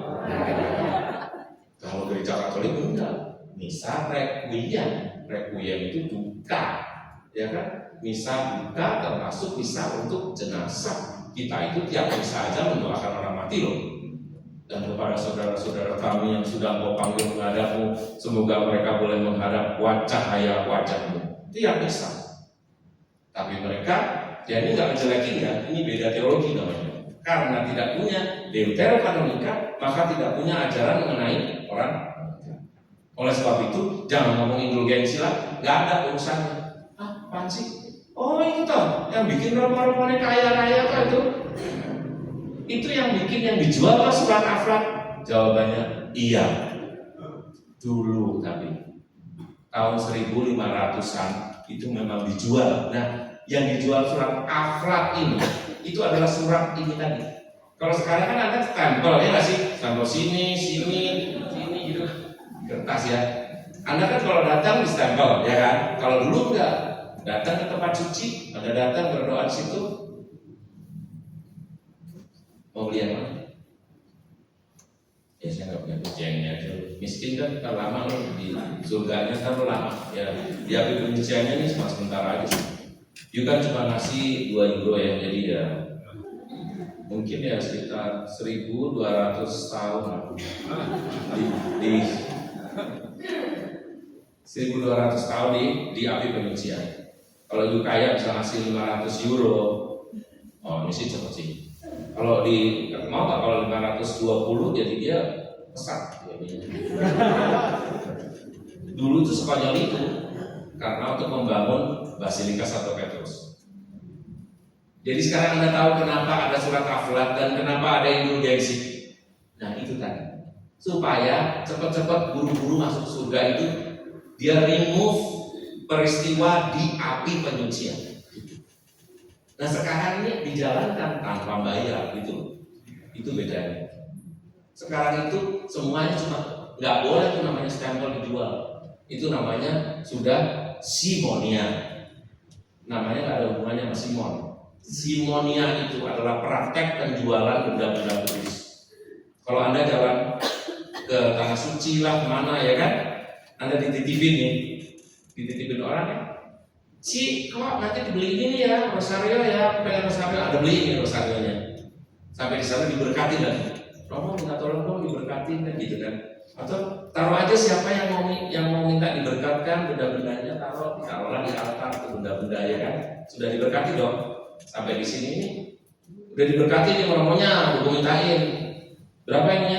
S2: Kalau gereja Katolik enggak. Misa requiem itu duka, ya kan? Misa duka termasuk misa untuk jenazah. Kita itu tiap misa aja mendoakan orang mati loh. Dan kepada saudara-saudara kami yang sudah mau panggil menghadapmu, semoga mereka boleh menghadap cahaya wajahmu. Tiap misa. Tapi mereka, ya ini nggak menjelekin ya, ini beda teologi namanya. Karena tidak punya Deuterokanonika, maka tidak punya ajaran mengenai orang. Oleh sebab itu, jangan ngomong indulgensi lah, nggak ada urusannya. Apaan sih? Oh itu toh, yang bikin rumah-rumahnya kaya raya toh itu. Itu yang bikin yang dijual toh surat akhlak. Jawabannya iya. Dulu tapi tahun 1500-an itu memang dijual. Nah, yang dijual surat akhlak ini itu adalah surat ini tadi. Kalau sekarang kan ada stempel ya nggak sih? Stempel sini gitu, kertas ya. Anda kan kalau datang di stempel ya kan? Kalau dulu enggak, datang ke tempat suci, Anda datang berdoa di situ. Mau beli yang mana? Ya saya nggak punya kuncinya aja. Miskin kan kalau lama loh di surganya kan lama. Ya di api kuncinya ini cuma sebentar aja sih. You kan cuma ngasih 2 euro ya, jadi ya mungkin ya sekitar 1200 tahun lah. Di 1200 tahun di api penyucian. Kalau you kaya bisa ngasih 500 euro, oh ini sih cepet sih. Kalau mau nggak kalau 520 jadi dia pesat. Dulu itu sekonyol itu karena untuk membangun Basilika Santo Petrus. Jadi sekarang Anda tahu kenapa ada surat akhlak dan kenapa ada indulgensi. Nah itu tadi supaya cepat-cepat buru-buru masuk surga itu dia remove peristiwa di api penyucian. Nah sekarang ini dijalankan tanpa bayar gitu. Itu bedanya. Sekarang itu semuanya cuma nggak boleh itu namanya stempel dijual. Itu namanya sudah simonia. Namanya nggak ada hubungannya sama Simon. Simonia itu adalah praktek penjualan benda-benda kudus. Kalau Anda jalan ke tanah suci lah kemana ya kan, Anda dititipin orang ya. Kok nanti dibeli ini ya, rosario ya, pengen rosario, ada beli ini rosarionya. Sampai di sana diberkati lagi. Romo minta tolong dong diberkatin kan gitu kan. Atau taruh aja siapa yang mau minta diberkatkan benda-bendanya taruhlah di altar tuh benda-benda ya kan. Sudah diberkati dong. Sampai di sini nih udah diberkati nih romonya, gue mintain. Berapa ini?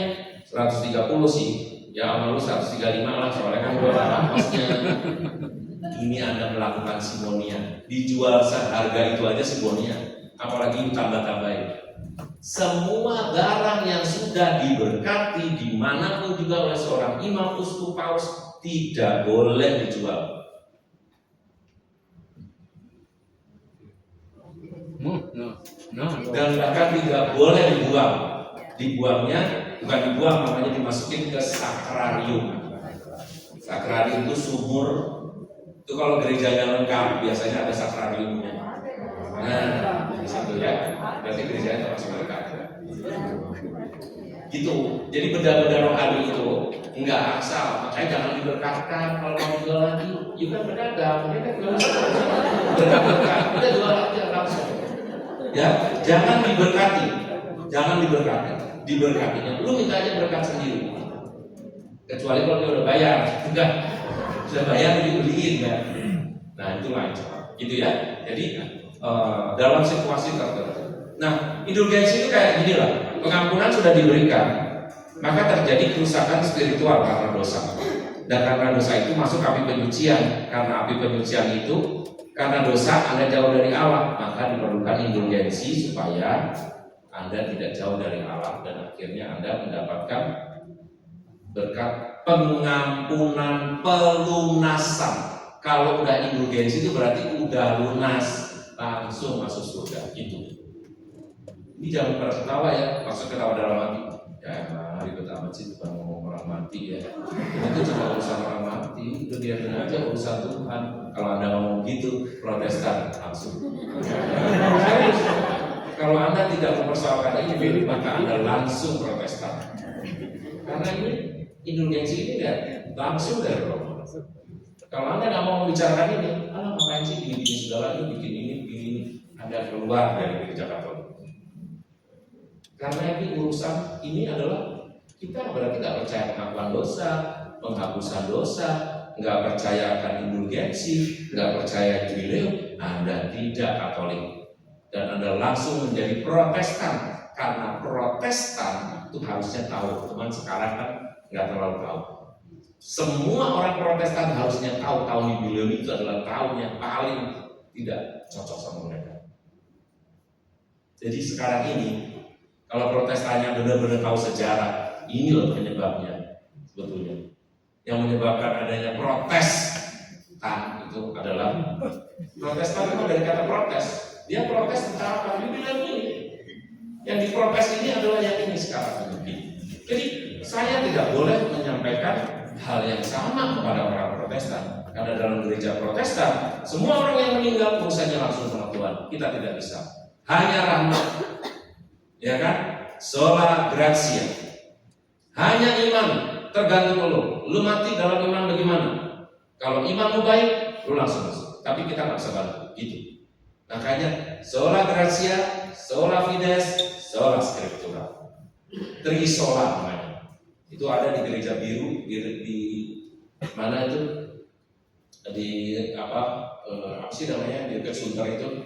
S2: 130 sih. Ya sama lu 135 lah soalnya kan gue kosnya. Ini Anda melakukan simonia. Dijual seharga itu aja simonia. Apalagi tambah-tambahin. Semua barang yang sudah diberkati dimanapun juga oleh seorang imam, uskup, paus tidak boleh dijual. Dan bahkan tidak boleh dibuang. Dibuangnya bukan dibuang, namanya dimasukin ke sakrarium. Sakrarium itu sumur. Itu kalau gerejanya lengkap biasanya ada sakrariumnya. Nah, di situ ya. Berarti gerejanya termasuk lengkap. Gitu. Jadi benda-benda rohani itu enggak asal. Makanya jangan diberkatkan kalau mau jual lagi. You kan berdagang, dia kan jual berdagang. Udah jual aja langsung. Ya, jangan diberkati. Jangan diberkati. Diberkatinya. Lu minta aja berkat sendiri. Kecuali kalau dia udah bayar. Sudah bayar dibeliin kan. Nah, itu lain. Gitu ya. Jadi dalam situasi tertentu. Nah, indulgensi itu kayak gini lah. Pengampunan sudah diberikan, maka terjadi kerusakan spiritual karena dosa. Dan karena dosa itu masuk api penyucian. Karena api penyucian itu, karena dosa Anda jauh dari Allah, maka diperlukan indulgensi supaya Anda tidak jauh dari Allah dan akhirnya Anda mendapatkan berkat pengampunan pelunasan. Kalau udah indulgensi itu berarti udah lunas, langsung masuk surga gitu. Ini jangan pernah ketawa ya, maksud ketawa dalam hati. Ya ribet amat sih bukan ngomong orang mati ya. Itu cuma urusan orang mati, itu biarin aja urusan Tuhan. Kalau Anda ngomong gitu, Protestan langsung. Kalau Anda tidak mempersoalkan ini, maka Anda langsung Protestan. Karena ini indulgensi ini kan langsung dari Roma. Kalau Anda nggak mau membicarakan ini, ngapain sih gini-gini segala ini, bikin ini, Anda keluar dari gereja Katolik. Karena ini urusan ini adalah kita berarti nggak percaya pengakuan dosa, penghapusan dosa, nggak percaya akan indulgensi, nggak percaya jubileo, Anda tidak Katolik dan Anda langsung menjadi Protestan. Karena Protestan itu harusnya tahu, teman sekarang kan nggak terlalu tahu. Semua orang Protestan harusnya tahu tahun jubileum itu adalah tahun yang paling tidak cocok sama mereka. Jadi sekarang ini, kalau Protestannya benar-benar tahu sejarah, ini loh penyebabnya sebetulnya. Yang menyebabkan adanya Protestan itu adalah Protestan itu dari kata protes. Dia protes tentang apa? Jubileum ini. Yang diprotes ini adalah yang ini sekarang mungkin. Jadi saya tidak boleh menyampaikan hal yang sama kepada orang Protestan, karena dalam gereja Protestan semua orang yang meninggal urusannya langsung sama Tuhan. Kita tidak bisa, hanya rahmat, ya kan? Sola gratia, hanya iman, tergantung lu mati dalam iman bagaimana. Kalau imanmu baik, lu langsung masuk. Tapi kita nggak bisa bantu, gitu. Makanya sola gratia, sola fides, sola scriptura, trisola namanya. Itu ada di gereja biru di mana itu, di apa sih namanya, di dekat Sunter itu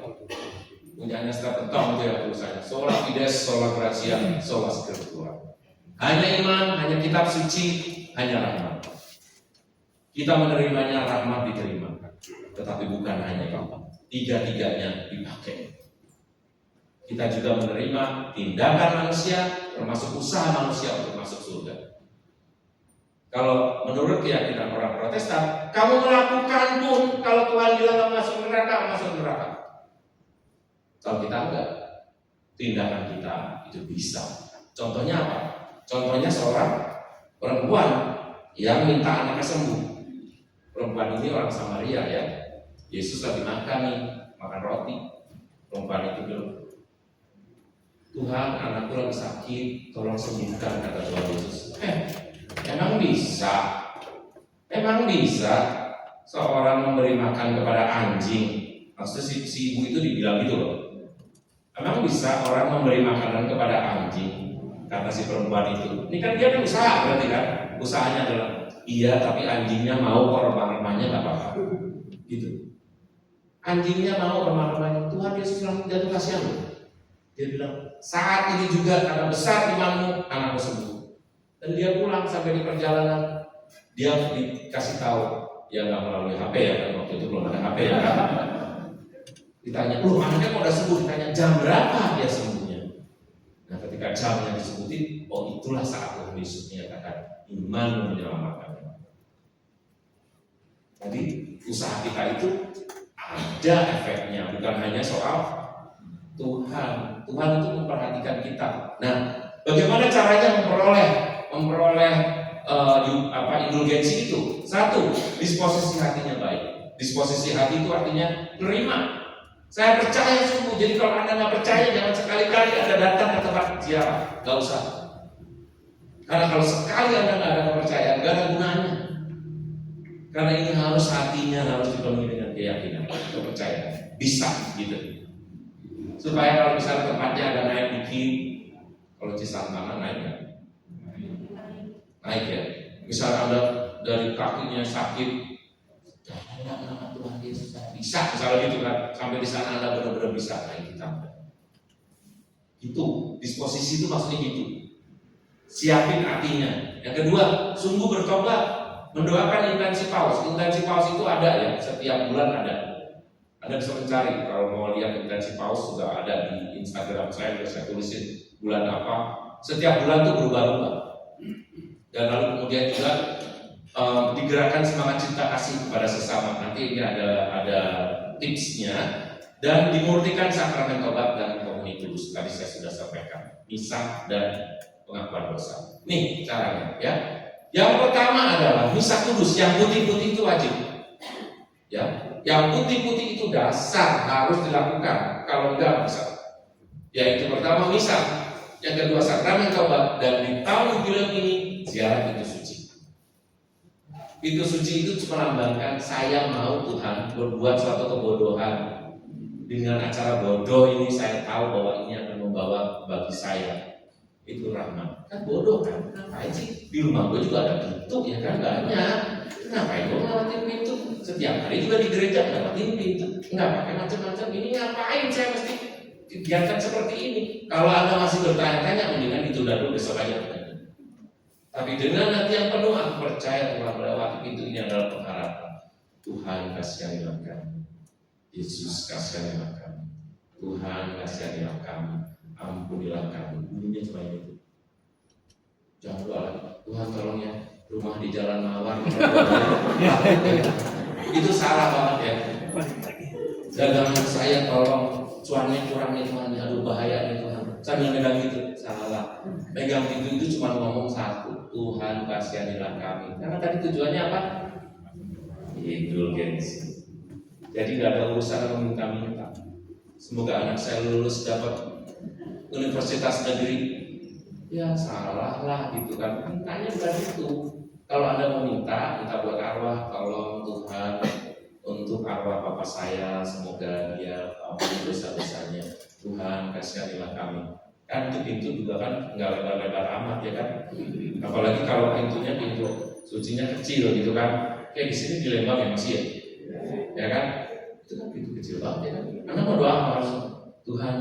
S2: punyanya Stapentong itu ya tulisannya sola fides, sola gratia, sola scriptura. Hanya iman, hanya kitab suci, hanya rahmat. Kita menerimanya, rahmat diterima, tetapi bukan hanya itu, tiga-tiganya dipakai. Kita juga menerima tindakan manusia, termasuk usaha manusia untuk masuk surga. Kalau menurut keyakinan orang Protestan, kamu melakukan pun kalau Tuhan bilang masuk neraka, masuk neraka. Kalau kita enggak, tindakan kita itu bisa. Contohnya apa? Contohnya seorang perempuan yang minta anaknya sembuh. Perempuan ini orang Samaria ya. Yesus lagi makan nih, makan roti. Perempuan itu bilang, Tuhan, anakku lagi sakit, tolong sembuhkan, kata Tuhan Yesus. Emang bisa? Emang bisa seorang memberi makan kepada anjing? Maksudnya si ibu itu dibilang gitu loh. Emang bisa orang memberi makanan kepada anjing? Kata si perempuan itu. Ini kan dia kan usaha berarti kan? Usahanya adalah, iya tapi anjingnya mau kok remah-remahnya gak apa-apa. Gitu. Anjingnya mau remah-remahnya. Tuhan Yesus langsung jatuh kasihan loh. Dia bilang, saat ini juga karena besar imanmu, anakmu sembuh. Dan dia pulang sampai di perjalanan, dia dikasih tahu, ya nggak melalui HP ya, kan waktu itu belum ada HP ya kan. Ditanya, anaknya kok udah sembuh? Ditanya, jam berapa dia sembuhnya? Nah ketika jamnya disebutin, oh itulah saat Tuhan Yesus menyatakan, iman menyelamatkan. Jadi usaha kita itu ada efeknya, bukan hanya soal Tuhan. Tuhan itu memperhatikan kita. Nah, bagaimana caranya memperoleh indulgensi itu? Satu, disposisi hatinya baik. Disposisi hati itu artinya menerima. Saya percaya sungguh. Jadi kalau Anda nggak percaya, jangan sekali-kali Anda datang ke tempat ziarah. Nggak usah. Karena kalau sekali Anda nggak ada kepercayaan, nggak ada gunanya. Karena ini harus hatinya harus dipenuhi dengan keyakinan, kepercayaan. Bisa gitu. Supaya kalau misalnya tempatnya ada naik dikit, kalau Cisantana naik ya? Naik ya. Misalnya Anda dari kakinya sakit, nama Tuhan Yesus bisa, misalnya gitu kan, sampai di sana Anda benar-benar bisa naik kita. Itu disposisi itu maksudnya gitu. Siapin hatinya. Yang kedua, sungguh bertobat, mendoakan intensi paus. Intensi paus itu ada ya, setiap bulan ada. Anda bisa mencari, kalau mau lihat intensi paus sudah ada di Instagram saya tulisin bulan apa. Setiap bulan itu berubah-ubah. Dan lalu kemudian juga digerakkan semangat cinta kasih kepada sesama. Nanti ini ada tipsnya. Dan dimurnikan sakramen tobat dan komuni kudus. Tadi saya sudah sampaikan, misa dan pengakuan dosa. Nih caranya ya. Yang pertama adalah misa kudus, yang putih-putih itu wajib. Ya, yang putih-putih itu dasar harus dilakukan. Kalau enggak bisa. Yaitu pertama misa, yang kedua sakramen tobat, dan di tahun jubileum ini ziarah pintu suci. Pintu suci itu melambangkan saya mau Tuhan berbuat suatu kebodohan. Dengan acara bodoh ini saya tahu bahwa ini akan membawa bagi saya itu rahmat. Kan bodoh kan? Ngapain sih? Di rumah gue juga ada pintu ya kan, banyak. Ngapain gue ngelewatin pintu? Setiap hari juga di gereja ngelewatin pintu. Nggak pakai macam-macam. Ini ngapain saya mesti kegiatan seperti ini? Kalau Anda masih bertanya-tanya, mendingan ditunda dulu, besok aja. Tapi dengan hati yang penuh aku percaya Tuhan melewati pintu ini adalah pengharapan. Tuhan kasihanilah kami. Yesus kasihanilah kami. Tuhan kasihanilah kami. Ampunilah kami. Bunyinya cuma itu. Jangan doa lagi. Tuhan tolong ya, rumah di Jalan Mawar. Itu salah banget ya. Dagangan saya tolong, cuannya kurang nih Tuhan. Aduh bahaya nih Tuhan. Sambil megang gitu, salah. Megang pintu itu cuma ngomong satu, Tuhan kasihanilah kami. Karena tadi tujuannya apa? Indulgensi. Jadi tidak ada urusan meminta-minta. Semoga anak saya lulus dapat universitas negeri. Ya salah lah gitu kan. Mintanya bukan itu. Kalau Anda mau minta buat arwah, tolong Tuhan untuk arwah papa saya, semoga dia ampuni dosa-dosanya. Tuhan kasihanilah kami. Kan itu pintu juga kan nggak lebar-lebar amat ya kan. Apalagi kalau pintunya pintu sucinya kecil gitu kan. Kayak di sini di Lembang ya masih ya kan. Itu kan pintu kecil banget ya kan. Anda mau doa apa harus Tuhan?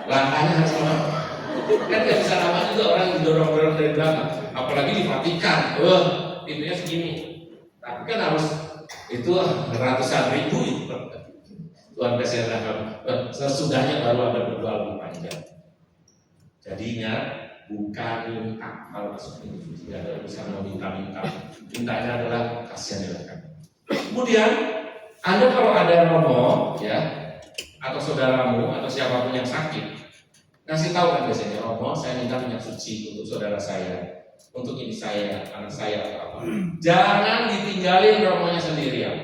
S2: Langkahnya harus apa? Kan nggak bisa lama juga orang didorong-dorong dari belakang. Apalagi di Vatikan, pintunya segini. Tapi kan harus itu ratusan ribu itu. Tuhan kasihanilah kami. Sesudahnya baru ada berdoa lebih panjang. Jadinya bukan minta kalau masuk pintu suci, tidak ada bisa mau minta-minta. Mintanya adalah kasihanilah kami. Kemudian Anda kalau ada romo ya atau saudaramu atau siapapun yang sakit, kasih tahu kan biasanya romo, saya minta minyak suci untuk saudara saya, untuk ini saya, anak saya atau apa. Jangan ditinggalin romonya sendirian.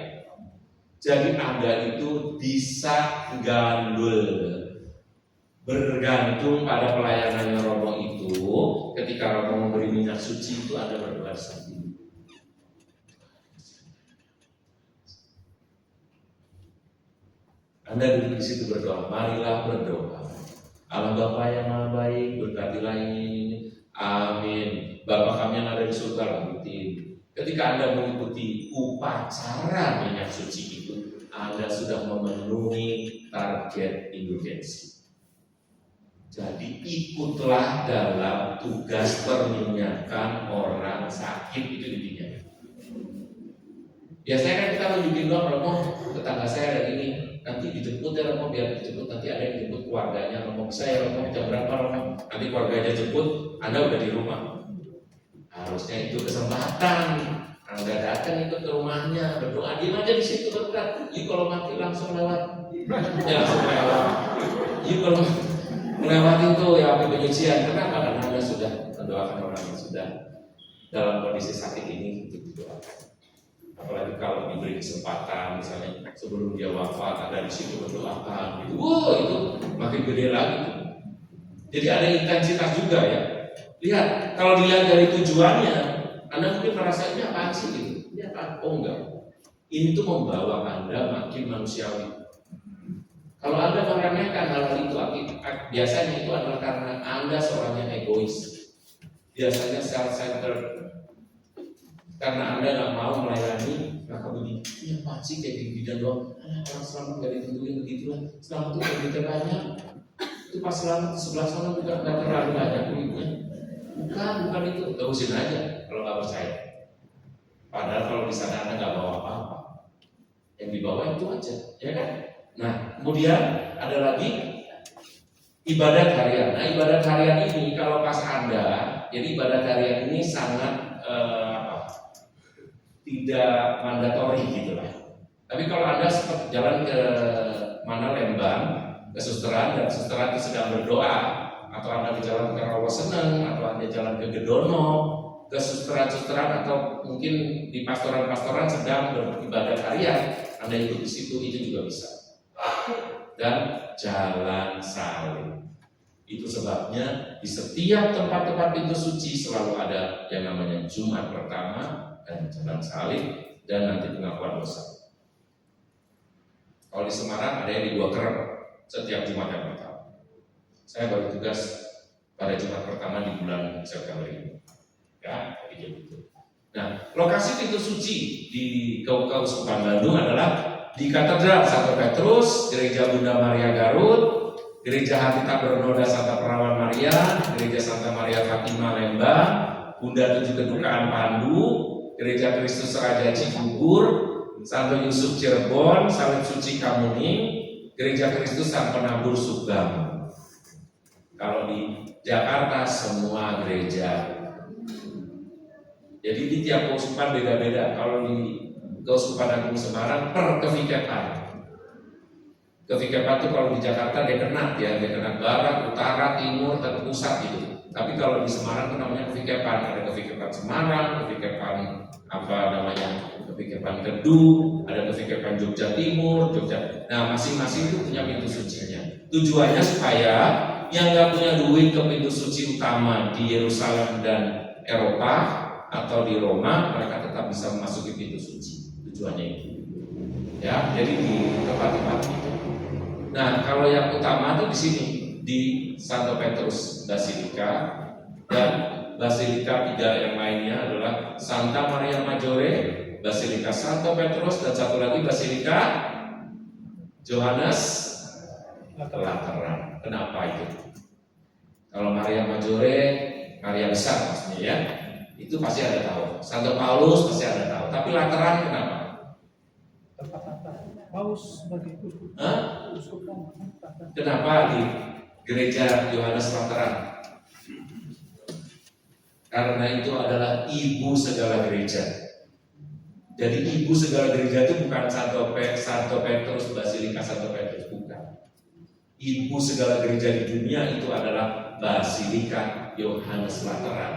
S2: Jadi Anda itu bisa gandul, bergantung pada pelayanannya romo itu. Ketika romo memberi minyak suci itu Anda berdoa sendiri. Anda duduk di situ berdoa, marilah berdoa. Allah Bapa yang Maha Baik, berkatilah ini. Amin. Bapa kami yang ada di surga, lanjutin. Ketika Anda mengikuti upacara minyak suci itu, Anda sudah memenuhi target indulgensi. Jadi ikutlah dalam tugas perminyakan orang sakit itu intinya. Biasanya kan kita nunjukin doang, romo tetangga saya ada ini. Nanti dijemput ya romo, biar dijemput nanti ada yang jemput keluarganya. Romo saya romo jam berapa romo? Nanti keluarganya jemput, Anda udah di rumah. Harusnya itu kesempatan. Anda datang itu ke rumahnya berdoa, diam aja di situ berkat. Yuk kalau mati langsung lewat, ya langsung lewat. Yuk kalau melewati itu ya api penyucian. Kenapa? Karena Anda sudah mendoakan orang yang sudah dalam kondisi sakit ini untuk didoakan. Apalagi kalau diberi kesempatan, misalnya sebelum dia wafat ada di situ berdoakan, itu, itu makin gede lagi. Jadi ada intensitas juga ya. Lihat, kalau dilihat dari tujuannya, Anda mungkin merasa ini apaan sih gitu? Ini apaan? Oh enggak. Ini tuh membawa Anda makin manusiawi. Kalau Anda meremehkan hal itu, biasanya itu adalah karena Anda seorang yang egois. Biasanya self-centered. Karena Anda nggak mau melayani, maka begini, ini apaan sih kayak gini dan doang. Orang selamat nggak ditentuin begitulah. Selamat tuh duitnya banyak. Itu pas selamat di sebelah sana juga nggak terlalu banyak duitnya. Bukan itu. Terusin aja kalau nggak percaya. Padahal kalau di sana Anda nggak bawa apa-apa. Yang dibawa itu aja, ya kan? Nah, kemudian ada lagi ibadat harian. Nah, ibadat harian ini kalau pas Anda, jadi ibadat harian ini sangat tidak mandatori gitu lah. Tapi kalau Anda sempat jalan ke mana Lembang, ke susteran dan susteran itu sedang berdoa, atau Anda berjalan ke Rawaseneng, atau Anda jalan ke Gedono, ke susteran-susteran atau mungkin di pastoran-pastoran sedang beribadat harian, Anda ikut di situ itu juga bisa. Dan jalan salib. Itu sebabnya di setiap tempat-tempat pintu suci selalu ada yang namanya Jumat pertama dan jalan salib dan nanti pengakuan dosa. Kalau di Semarang ada yang di Dua Kerem setiap Jumat yang pertama. Saya baru tugas pada Jumat pertama di bulan September ini. Ya, begitu. Nah, lokasi pintu suci di Keuskupan Bandung adalah di Katedral Santo Petrus, Gereja Bunda Maria Garut, Gereja Hatita Bernoda Santa Perawan Maria, Gereja Santa Maria Fatima Lembang, Bunda Tujuh Kedukaan Pandu, Gereja Kristus Raja Cibubur, Santo Yusuf Cirebon, Salib Suci Kamuning, Gereja Kristus Sang Penabur Subang. Kalau di Jakarta semua gereja. Jadi di tiap keuskupan beda-beda. Kalau di Keuskupan Agung Semarang per kevikepan. Kevikepan itu kalau di Jakarta dekenat ya, dekenat barat, utara, timur, dan pusat gitu. Tapi kalau di Semarang itu namanya kevikepan. Ada kevikepan Semarang, kevikepan kevikepan Kedung, ada kevikepan Jogja Timur, Jogja. Nah, masing-masing itu punya pintu sucinya. Tujuannya supaya yang nggak punya duit ke pintu suci utama di Yerusalem dan Eropa atau di Roma, mereka tetap bisa memasuki pintu suci. Tujuannya itu. Ya, jadi di tempat-tempat itu. Nah, kalau yang utama itu di sini di Santo Petrus Basilika, dan Basilika 3 yang lainnya adalah Santa Maria Maggiore, Basilika Santo Petrus, dan satu lagi Basilika Johannes Lateran. Kenapa itu? Kalau Maria Maggiore, Maria besar maksudnya ya, itu pasti ada tahu. Santo Paulus pasti ada tahu. Tapi Lateran kenapa?
S3: Paus sebagai uskup.
S2: Kenapa di Gereja Yohanes Lateran? Karena itu adalah ibu segala gereja. Jadi ibu segala gereja itu bukan Santo Petrus, Basilika Santo Petrus, bukan. Ibu segala gereja di dunia itu adalah Basilika Yohanes Lateran.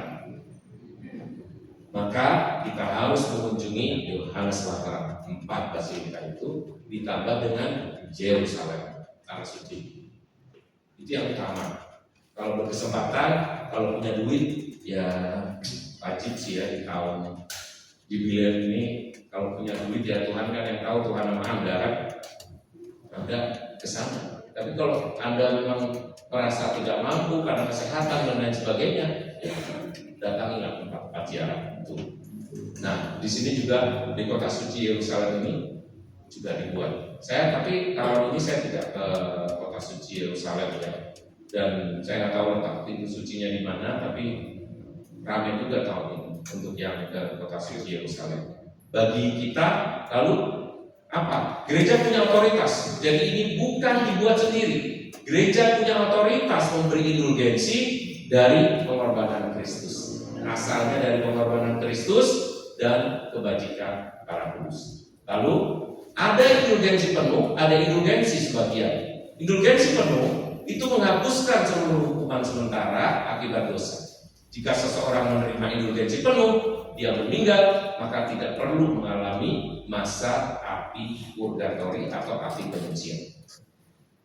S2: Maka kita harus mengunjungi Yohanes Lateran. 4 basilika itu ditambah dengan Yerusalem, tanah suci. Itu yang utama. Kalau berkesempatan, kalau punya duit, ya wajib sih ya di tahun jubileum ini. Kalau punya duit ya Tuhan kan yang tahu, Tuhan sama Anda ke sana. Tapi kalau Anda memang merasa tidak mampu karena kesehatan dan lain sebagainya, ya datangilah tempat ziarah itu. Nah, di sini juga di kota suci Yerusalem ini juga dibuat. Tapi tahun ini saya tidak ke kota suci Yerusalem ya, dan saya nggak tahu letak pintu sucinya di mana. Tapi ramai juga tahun ini untuk yang ke kota suci Yerusalem. Bagi kita, lalu apa? Gereja punya otoritas. Jadi ini bukan dibuat sendiri. Gereja punya otoritas memberi indulgensi dari pengorbanan Kristus. Asalnya dari pengorbanan Kristus dan kebajikan para kudus. Lalu ada indulgensi penuh, ada indulgensi sebagian. Indulgensi penuh itu menghapuskan seluruh hukuman sementara akibat dosa. Jika seseorang menerima indulgensi penuh, dia meninggal, maka tidak perlu mengalami masa api purgatori atau api penyucian.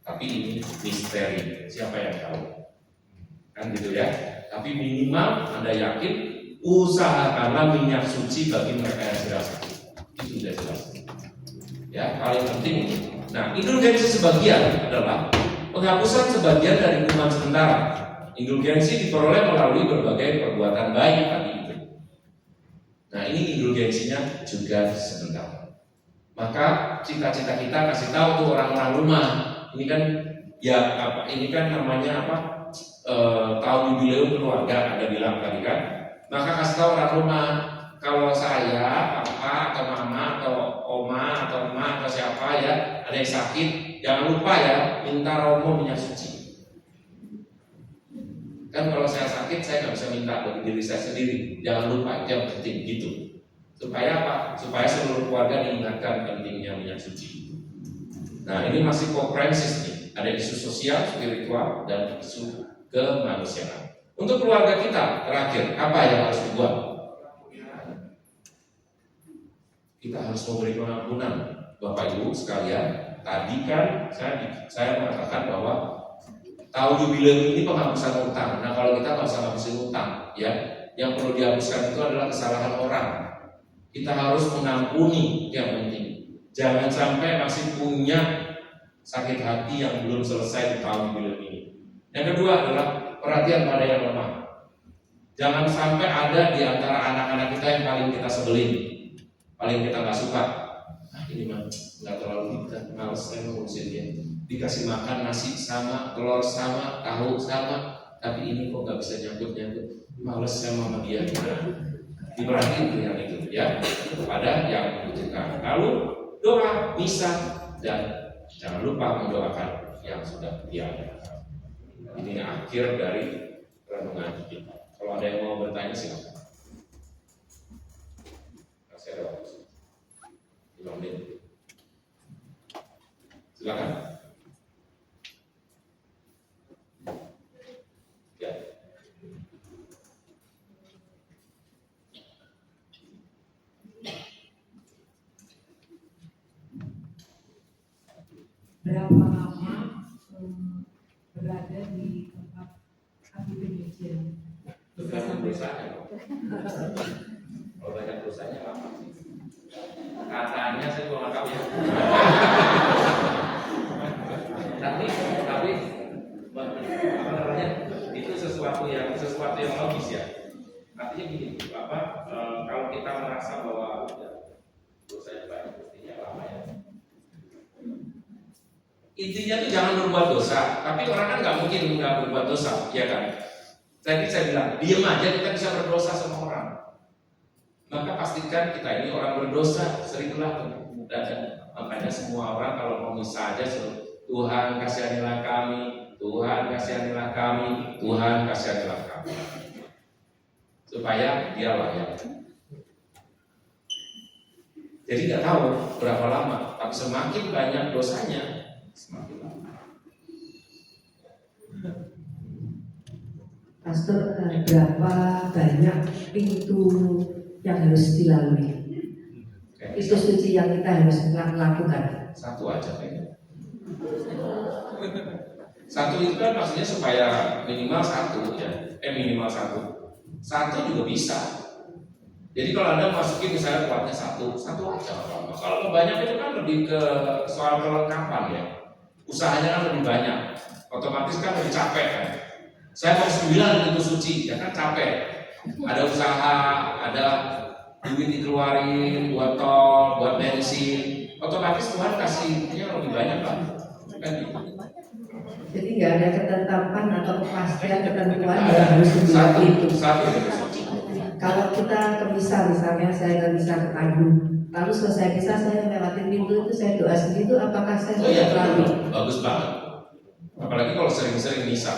S2: Tapi ini misteri, siapa yang tahu? Kan gitu ya. Tapi minimal Anda yakin, usahakanlah minyak suci bagi mereka yang sedang sakit. Itu sudah jelas. Ya, paling penting ini. Nah, indulgensi sebagian adalah penghapusan sebagian dari hukuman sementara. Indulgensi diperoleh melalui berbagai perbuatan baik tadi itu. Nah, ini indulgensinya juga sebentar. Maka cita-cita kita kasih tahu tuh orang-orang rumah. Ini kan ya apa? Ini kan namanya apa? Tahun jubileum keluarga ada bilang tadi kan. Maka kasih tahu orang rumah, kalau saya, papa atau mama atau oma atau emak atau siapa ya ada yang sakit, jangan lupa ya minta romo minyak suci. Kan kalau saya sakit saya nggak bisa minta bagi diri saya sendiri. Jangan lupa, itu yang penting gitu. Supaya apa? Supaya seluruh keluarga diingatkan pentingnya minyak suci. Nah, ini masih komprehensif nih. Ada isu sosial, spiritual, dan isu kemanusiaan. Untuk keluarga kita, terakhir, apa yang harus dibuat? Kita harus memberi pengampunan. Bapak Ibu sekalian, tadi kan saya mengatakan bahwa tahun jubileum ini penghapusan utang. Nah, kalau kita nggak usah ngabisin utang, ya, yang perlu dihapuskan itu adalah kesalahan orang. Kita harus mengampuni, yang penting. Jangan sampai masih punya sakit hati yang belum selesai di tahun jubileum ini. Yang kedua adalah perhatian pada yang lemah. Jangan sampai ada di antara anak-anak kita yang paling kita sebelin, paling kita nggak suka. Nah, ini mah nggak terlalu kita males saya ngurusin dia. Dikasih makan nasi sama, telur sama, tahu sama, tapi ini kok nggak bisa nyangkut, males saya sama dia. Diperhatiin yang itu ya, pada yang membutuhkan. Lalu doa, misa, dan jangan lupa mendoakan yang sudah tiada. Ini akhir dari renungan kita. Kalau ada yang mau bertanya silakan. Masih ada waktu. 5 menit. Silakan. Ya.
S4: Berapa lama berada di tempat Abi pengajian?
S2: Tergantung dosanya. Kalau banyak dosanya lama sih. Katanya saya kurang lengkap ya. tapi apa namanya? Itu sesuatu yang logis ya. Artinya gini, kalau kita merasa bahwa dosanya banyak, mestinya lama ya. Intinya tuh jangan berbuat dosa. Tapi orang kan nggak mungkin nggak berbuat dosa, ya kan? Tadi saya bilang, diam aja kita bisa berdosa sama orang. Maka pastikan kita ini orang berdosa, seringlah dan makanya semua orang kalau mau misa aja Tuhan kasihanilah kami, Tuhan kasihanilah kami, Tuhan kasihanilah kami, supaya dia layak. Jadi nggak tahu berapa lama, tapi semakin banyak dosanya, semakin lama.
S4: Pastor, berapa banyak pintu yang harus dilalui? Itu suci yang kita harus lakukan.
S2: Satu aja kayaknya. Satu itu kan maksudnya supaya minimal satu ya. Minimal satu. Satu juga bisa. Jadi kalau Anda masukin misalnya kuatnya satu aja. Kalau banyak itu kan lebih ke soal kelengkapan ya. Usahanya kan lebih banyak. Otomatis kan lebih capek kan. Saya mau 9 itu suci, ya kan capek. Ada usaha, ada duit dikeluarin buat tol, buat bensin. Otomatis Tuhan kasihnya lebih banyak lah. Kan gitu.
S4: Jadi nggak ada ketetapan atau kepastian ketentuan yang harus dibuat itu.
S2: Satu suci.
S4: Kalau kita ke misa misalnya, saya nggak bisa ke Tanggung, lalu selesai misa saya lewatin pintu itu, saya doa segitu, apakah saya sudah melalui?
S2: Bagus banget. Apalagi kalau sering-sering misa.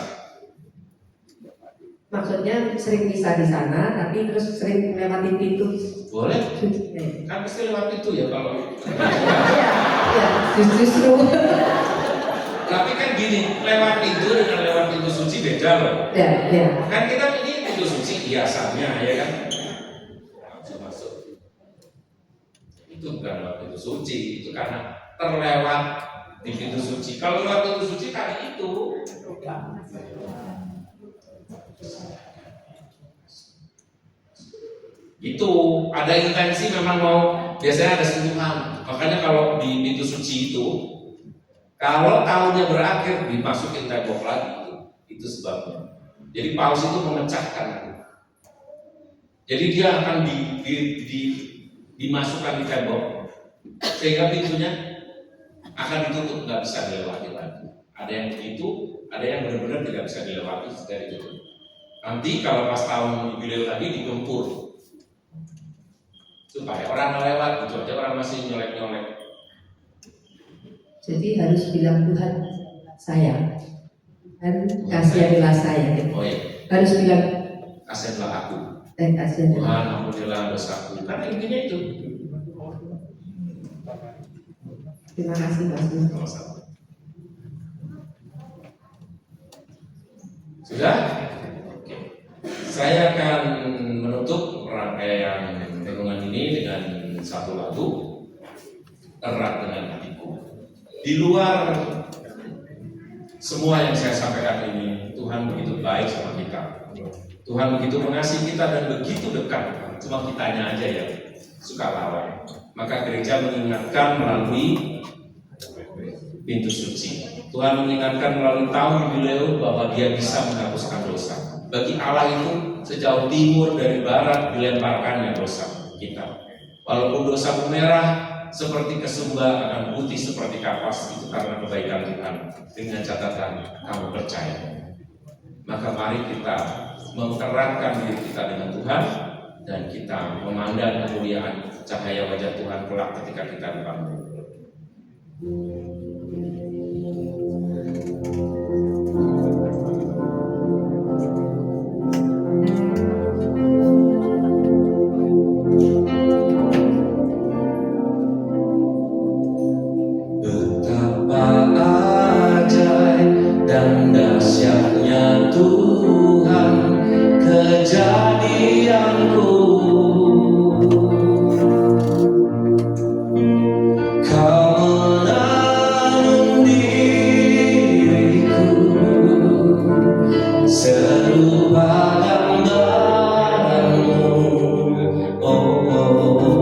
S4: Maksudnya sering misa di sana, tapi terus sering lewatin pintu.
S2: Boleh. Kan pasti lewat pintu ya kalau.
S4: Ya, justru.
S2: Tapi kan gini, lewat pintu dengan lewat pintu suci beda loh.
S4: Ya.
S2: Kan kita ini pintu suci biasanya ya kan. Langsung masuk. Itu bukan lewat pintu suci, itu karena terlewat di pintu suci. Kalau lewat pintu suci tadi itu. Itu ada intensi memang mau, biasanya ada sentuhan. Makanya kalau di pintu suci itu, kalau tahunnya berakhir dimasukin tembok lagi, itu sebabnya. Jadi paus itu memecahkan. Jadi dia akan dimasukkan di tembok, sehingga pintunya akan ditutup, nggak bisa dilewati lagi. Ada yang begitu, ada yang benar-benar tidak bisa dilewati dari itu. Nanti kalau pas tahun jubileu lagi digempur. Supaya orang lewat gitu aja, orang masih nyolek-nyolek.
S4: Jadi harus bilang Tuhan saya dan kasihanilah saya.
S2: Oh iya.
S4: Harus bilang
S2: Kasihanlah aku.
S4: kasihanilah.
S2: Tuhan ampunilah dosaku. Karena intinya itu.
S4: Terima kasih Pastor.
S2: Sama-sama. Sudah? Oke. Saya akan menutup rangkaian renungan ini dengan satu lagu, Erat dengan Hatiku. Di luar semua yang saya sampaikan ini, Tuhan begitu baik sama kita. Tuhan begitu mengasihi kita dan begitu dekat. Cuma kitanya aja yang suka lawan. Maka gereja mengingatkan melalui pintu suci. Tuhan mengingatkan melalui tahun jubileu bahwa Dia bisa menghapuskan dosa. Bagi Allah itu sejauh timur dari barat dilemparkannya dosa kita. Walaupun dosa merah, seperti kesumba akan putih seperti kapas, itu karena kebaikan Tuhan, dengan catatan kamu percaya. Maka mari kita memperangkan diri kita dengan Tuhan, dan kita memandang kemuliaan cahaya wajah Tuhan kelak ketika kita dipanggil.
S5: Betapa ajaib dan dahsyatnya Tuhan kejadianku. Kau menanggung diriku serupa gambaranmu. Oh, oh, oh.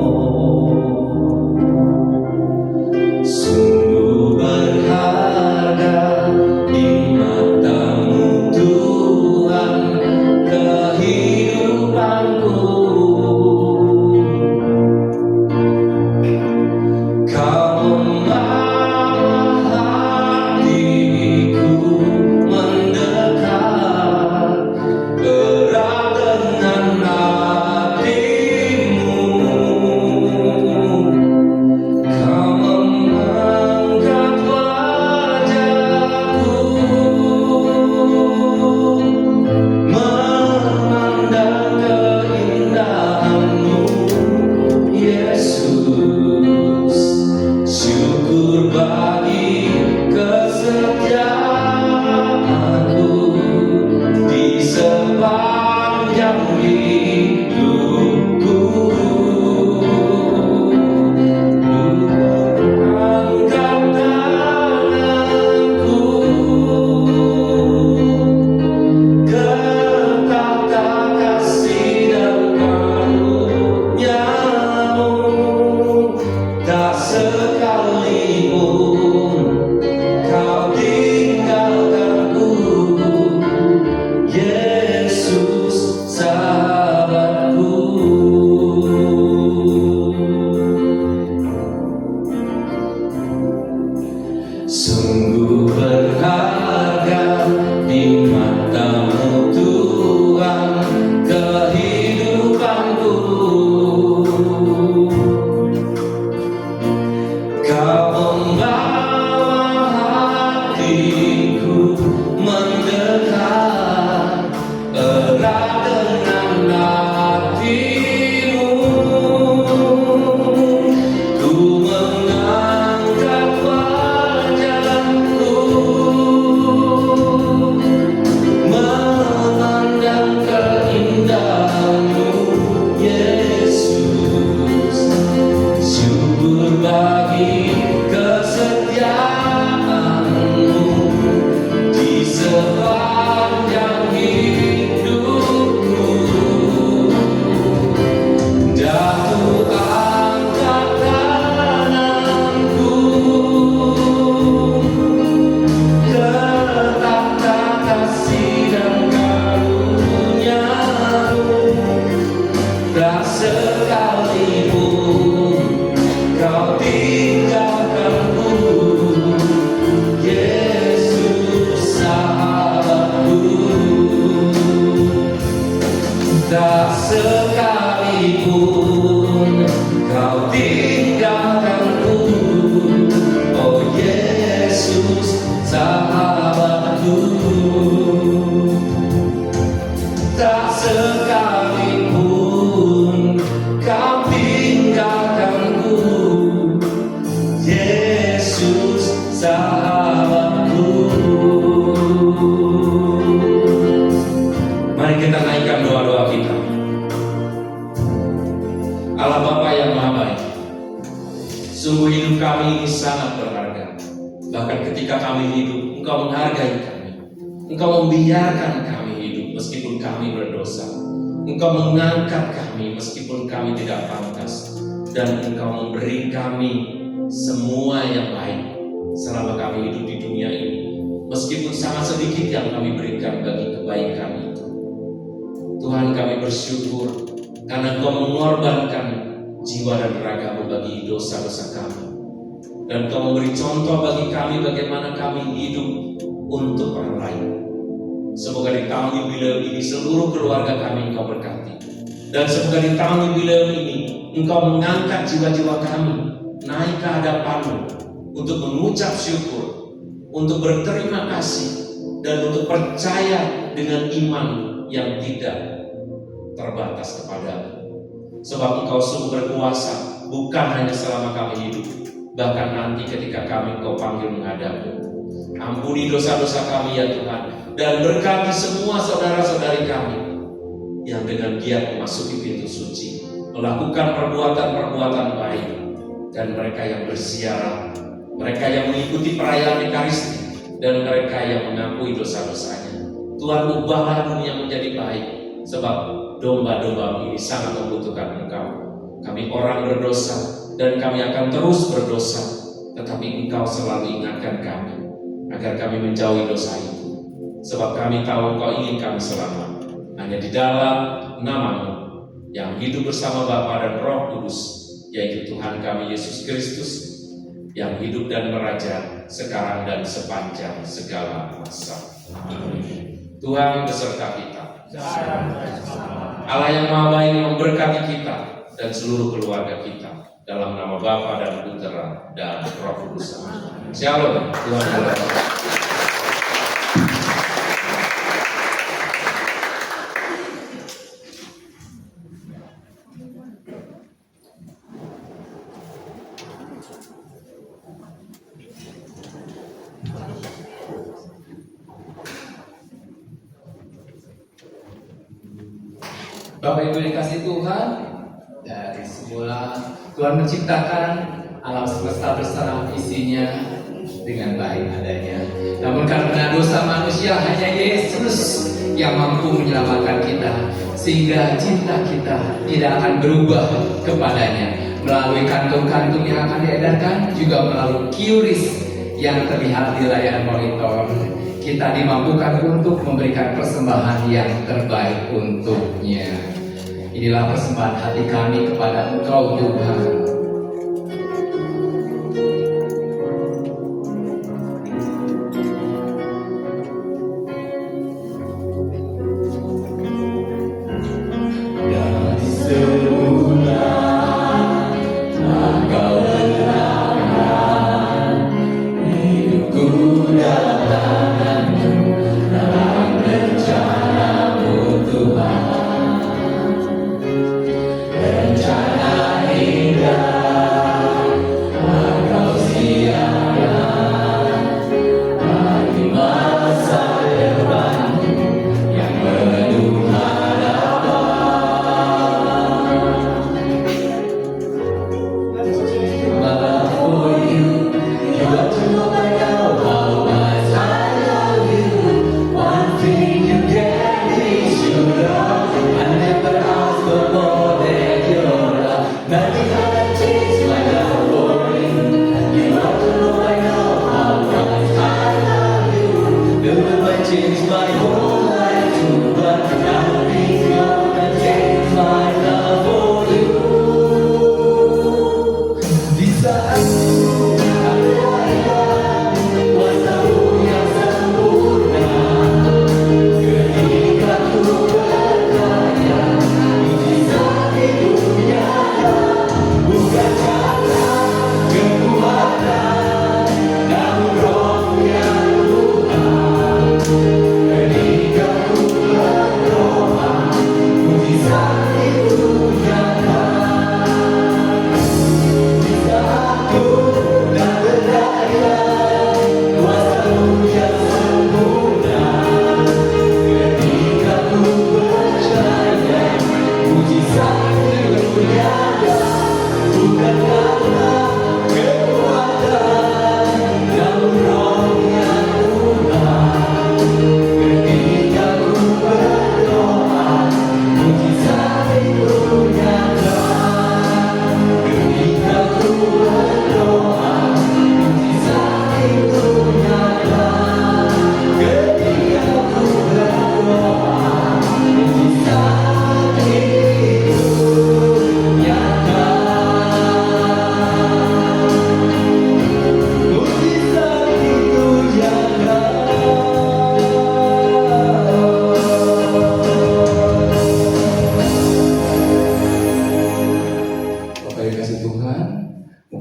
S5: Sungguh berharga di matamu Tuhan kehidupanku. Kau membawa hatiku mendekat erat dengan hatimu. Kau mengangkat wajahku, memandang keindahanmu, Yesus. Syukur bagi kesetiaanmu di sepanjang hidupku. Angkat tanganku ke tata kasih dan karuniamu. Tak sekalipun kau tinggalkanku, Yesus sahabatku. Sungguh berharga di matamu Tuhan kehidupanku. Kau membawa hatiku mendekat erat dengan hatimu. Ku mengangkat wajahku, memandang keindahanmu, Yesus. Syukur bagi kesetiaanmu di sepanjang hidupku. Jatuh angkat tanganku ke tata kasih dan karuniamu. Tak sekalipun kau tinggalkanku, Yesus sahabatku. Tak sekalipun kau tinggalkanku, oh Yesus sahabatku. Tak sekalipun kau tinggalkanku, Yesus sahabatku. Mari kita naikkan doa-doa kita. Allah Bapa yang Maha Baik, sungguh hidup kami ini sangat berharga. Bahkan ketika kami hidup, Engkau menghargai kami. Engkau membiarkan kami hidup meskipun kami berdosa. Engkau mengangkat kami meskipun kami tidak pantas. Dan Engkau memberi kami semua yang baik selama kami hidup di dunia ini. Meskipun sangat sedikit yang kami berikan bagi kebaikan itu. Tuhan, kami bersyukur karena Engkau mengorbankan jiwa dan ragamu bagi dosa-dosa kami. Dan Engkau memberi contoh bagi kami bagaimana kami hidup untuk orang lain. Semoga di tahun jubileum ini seluruh keluarga kami Engkau berkati. Dan semoga di tahun jubileum ini Engkau mengangkat jiwa-jiwa kami naik ke hadapan-Mu untuk mengucap syukur, untuk berterima kasih, dan untuk percaya dengan iman yang tidak terbatas kepadamu. Sebab Engkau sungguh berkuasa, bukan hanya selama kami hidup, bahkan nanti ketika kami Engkau panggil menghadap-Mu. Ampuni dosa-dosa kami ya Tuhan, dan berkati semua saudara-saudari kami yang dengan giat memasuki pintu suci, melakukan perbuatan-perbuatan baik, dan mereka yang berziarah, mereka yang mengikuti perayaan Ekaristi, dan mereka yang mengakui dosa-dosanya. Tuhan, ubahlah dunia menjadi baik, sebab domba-domba ini sangat membutuhkan Engkau. Kami orang berdosa, dan kami akan terus berdosa, tetapi Engkau selalu ingatkan kami agar kami menjauhi dosa itu, sebab kami tahu Engkau ingin kami selamat. Hanya di dalam nama-Mu yang hidup bersama Bapa dan Roh Kudus, yaitu Tuhan kami Yesus Kristus, yang hidup dan meraja sekarang dan sepanjang segala masa. Amin. Tuhan beserta kita. Allah yang Maha Baik memberkati kita dan seluruh keluarga kita, dalam nama Bapa dan Putra dan Roh Kudus. Shalom. Tuhan memberkati.
S1: Bapak Ibu dikasih Tuhan, dari semula Tuhan menciptakan alam semesta bersama isinya dengan baik adanya. Namun karena dosa manusia, hanya Yesus yang mampu menyelamatkan kita, sehingga cinta kita tidak akan berubah kepadanya. Melalui kantung-kantung yang akan diedarkan, juga melalui QRIS yang terlihat di layar monitor, kita dimampukan untuk memberikan persembahan yang terbaik untuknya. Inilah persembahan hati kami kepada Engkau Tuhan.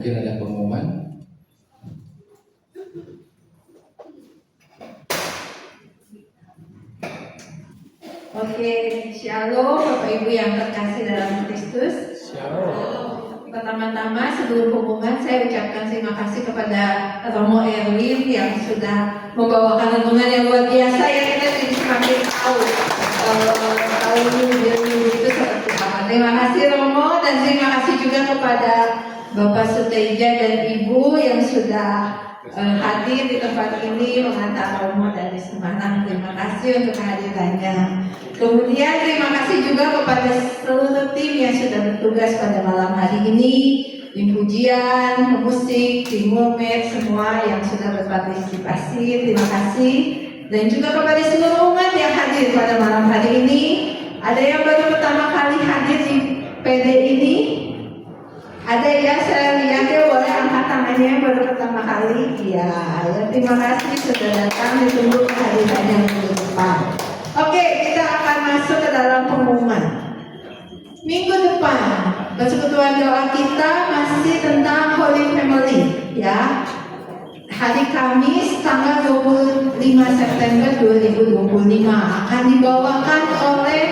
S5: Mungkin ada pengumuman.
S6: Oke, Shalom Bapak Ibu yang terkasih dalam Kristus. Pertama-tama sebelum pengumuman saya ucapkan terima kasih kepada Romo Erwin yang sudah membawakan renungan yang luar biasa yang kita jadi semakin tahu tahun itu seperti apa. Terima kasih Romo dan terima kasih juga kepada Bapak Suteja dan Ibu yang sudah hadir di tempat ini mengantar Romo dari Semarang. Terima kasih untuk kehadirannya. Kemudian terima kasih juga kepada seluruh tim yang sudah bertugas pada malam hari ini, tim pujian, musik, tim Momet, semua yang sudah berpartisipasi. Terima kasih. Dan juga kepada seluruh umat yang hadir pada malam hari ini. Ada yang baru pertama kali hadir di PD ini? Ada ya, saya lihat ya, boleh angkat tangannya yang baru pertama kali. Iya, ya, terima kasih sudah datang, ditunggu kehadirannya minggu depan. Oke, kita akan masuk ke dalam pengumuman. Minggu depan, persekutuan doa kita masih tentang Holy Family, ya. Hari Kamis tanggal 25 September 2025 akan dibawakan oleh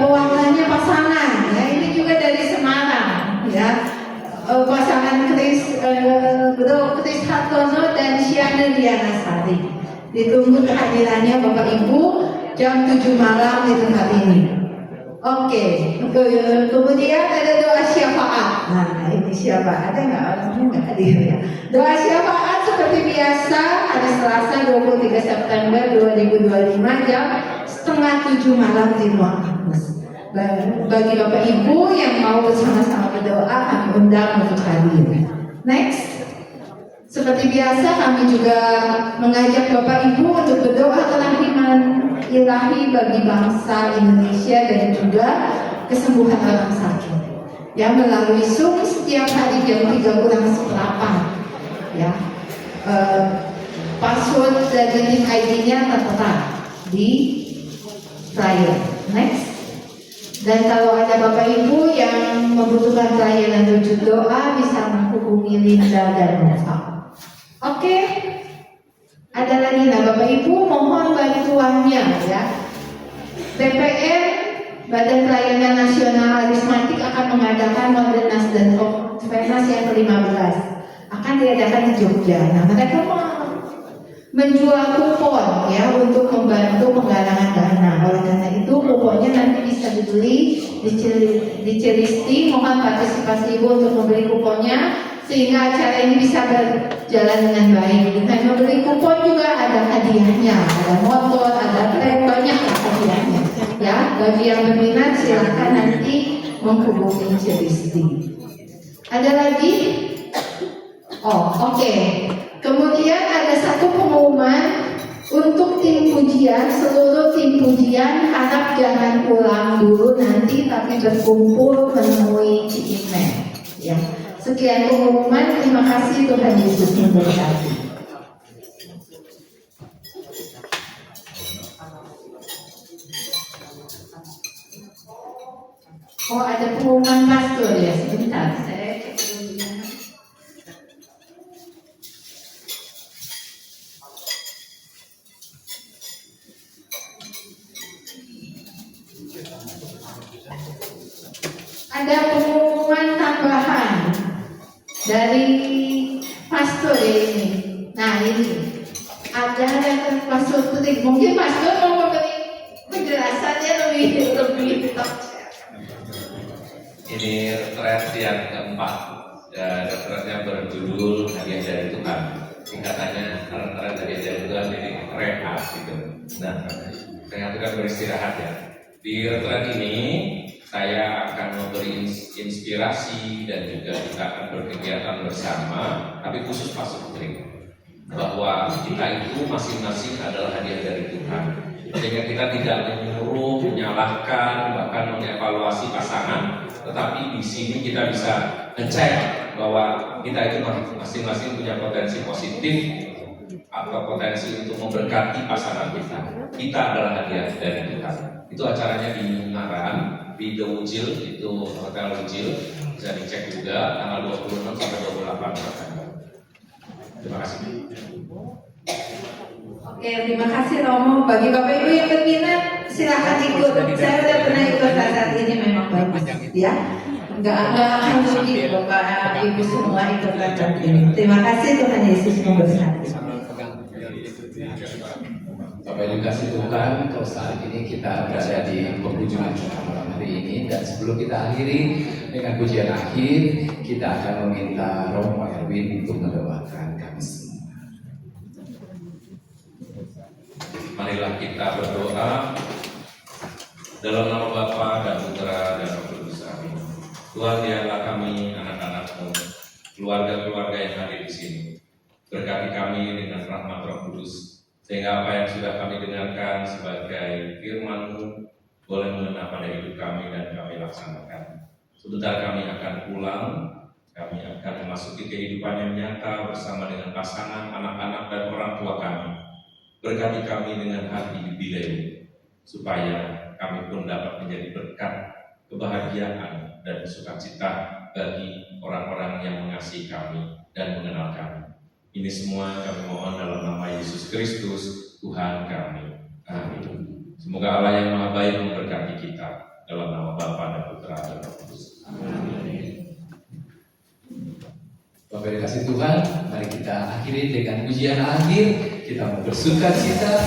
S6: pewakilnya pasangan, ya. Ini juga dari Semarang, ya. Pasangan Bro Chris Hartono dan Syana Diana Sari. Ditunggu kehadirannya Bapak Ibu jam 7 malam di tempat ini. Oke, kemudian ada doa syafaat. Nah, ini siapa? Ada nggak orangnya nggak hadir ya? Doa syafaat seperti biasa hari Selasa 23 September 2025 jam setengah 7 malam di ruang Agnes. Bagi Bapak Ibu yang mau bersama-sama berdoa, kami undang untuk hadir. Next. Seperti biasa kami juga mengajak Bapak Ibu untuk berdoa kerahiman ilahi bagi bangsa Indonesia dan juga kesembuhan orang sakit. Ya, melalui Zoom setiap hari jam 3:08. Ya, password dan link ID-nya tertera di flyer. Next. Dan kalau ada Bapak Ibu yang membutuhkan pelayanan rujuk doa bisa menghubungi Linda dan Nova. Oke, ada lagi nah Bapak Ibu mohon bantuannya ya. BPN Badan Pelayanan Nasional Arismatik akan mengadakan Modernas dan Konferensi yang ke-15 akan diadakan di Jogja. Nah mereka menjual kupon ya untuk membantu penggalangan dana. Oleh karena itu kuponnya nanti bisa dibeli di Ciristi. Mohon partisipasi Ibu untuk membeli kuponnya sehingga acara ini bisa berjalan dengan baik. Dengan membeli kupon juga ada hadiahnya, ada motor, ada trek, banyak hadiahnya. Ya, bagi yang berminat silahkan nanti menghubungi Ciristi. Ada lagi? Oh, oke. Kemudian ada satu pengumuman untuk tim pujian, seluruh tim pujian harap jangan pulang dulu nanti tapi berkumpul menemui Cik Imen. Ya. Sekian pengumuman, terima kasih Tuhan Yesus memberkati. Oh ada pengumuman pastor ya, sebentar saya cek dulu ya. Ada pengumuman tambahan dari pastor ya ini. Nah ini ada pastor Putri. Mungkin pastor mau memberi penjelasannya lebih
S2: Ini retreat yang keempat. Retreatnya berjudul Hadiah dari Tuhan. Singkatannya retreat Hadiah dari Tuhan jadi rehat gitu. Nah, rehat itu kan beristirahat ya. Di retreat ini saya akan memberi inspirasi dan juga kita akan berkegiatan bersama, tapi khusus Pastor Putri, bahwa kita itu masing-masing adalah hadiah dari Tuhan. Sehingga kita tidak menyuruh, menyalahkan, bahkan mengevaluasi pasangan, tetapi di sini kita bisa ngecek bahwa kita itu masing-masing punya potensi positif atau potensi untuk memberkati pasangan kita. Kita adalah hadiah dari Tuhan. Itu acaranya di Ungaran, di The Wujil, itu Hotel Wujil, Bisa dicek juga tanggal 26 sampai 28 September. Terima kasih.
S6: Oke, terima kasih Romo. Bagi Bapak Ibu yang berminat, silakan ikut. Saya sudah pernah ikut saat ini memang bagus, ya. Enggak akan rugi Bapak Ibu semua ikut saat ini. Terima kasih, Tuhan Yesus memberkati.
S1: Bapak Ibu kasih Tuhan, kalau saat ini kita berada di penghujung acara malam hari ini, dan sebelum kita akhiri dengan pujian akhir, kita akan meminta Romo Erwin untuk mendoakan kami semua.
S2: Marilah kita berdoa dalam nama Bapa dan Putra dan Roh Kudus. Amin. Tuhan, biarlah kami anak-anak-Mu, keluarga-keluarga yang hadir di sini, berkati kami dengan rahmat Roh Kudus, sehingga apa yang sudah kami dengarkan sebagai firman-Mu boleh mengena pada hidup kami dan kami laksanakan. Sebentar kami akan pulang, kami akan memasuki kehidupan yang nyata bersama dengan pasangan, anak-anak, dan orang tua kami. Berkati kami dengan hati jubileu, supaya kami pun dapat menjadi berkat, kebahagiaan, dan sukacita bagi orang-orang yang mengasihi kami dan mengenal kami. Ini semua kami mohon dalam nama Yesus Kristus, Tuhan kami. Amin. Semoga Allah yang Maha Baik memberkati kita dalam nama Bapa dan Putra dan Roh Kudus. Amin.
S1: Bapak Ibu kasih Tuhan, mari kita akhiri dengan pujian akhir. Kita mau bersuka cita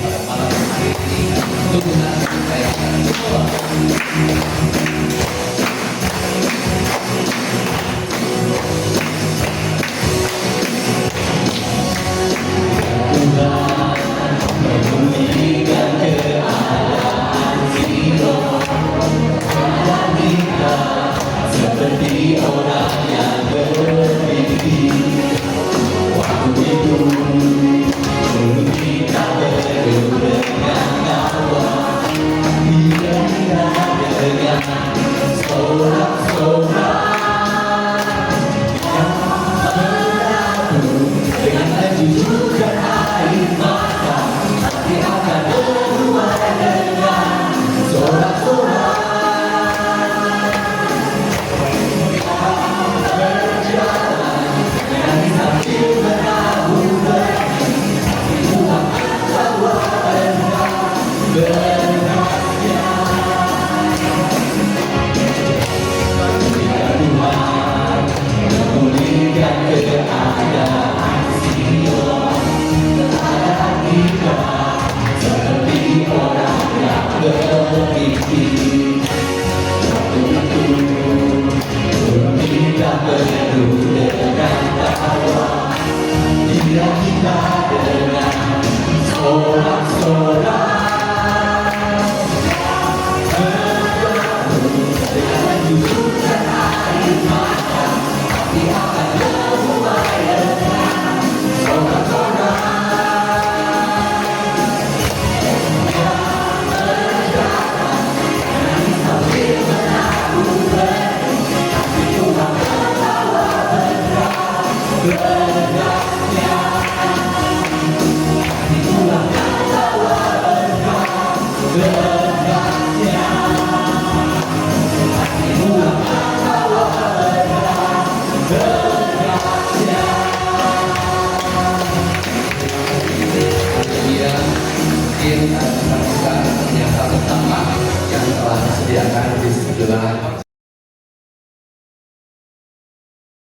S1: pada malam hari ini untuk menyampaikan semua.
S7: Seperti orang yang bermimpi, waktu itu kita berdua dengan kawan, dia dengan sorak-sorak yang berlalu dengan menjujurkan air mata, hati akan berubah dengan sorak-sorak.
S1: Mungkin ternyata pertama yang telah disediakan di sebelah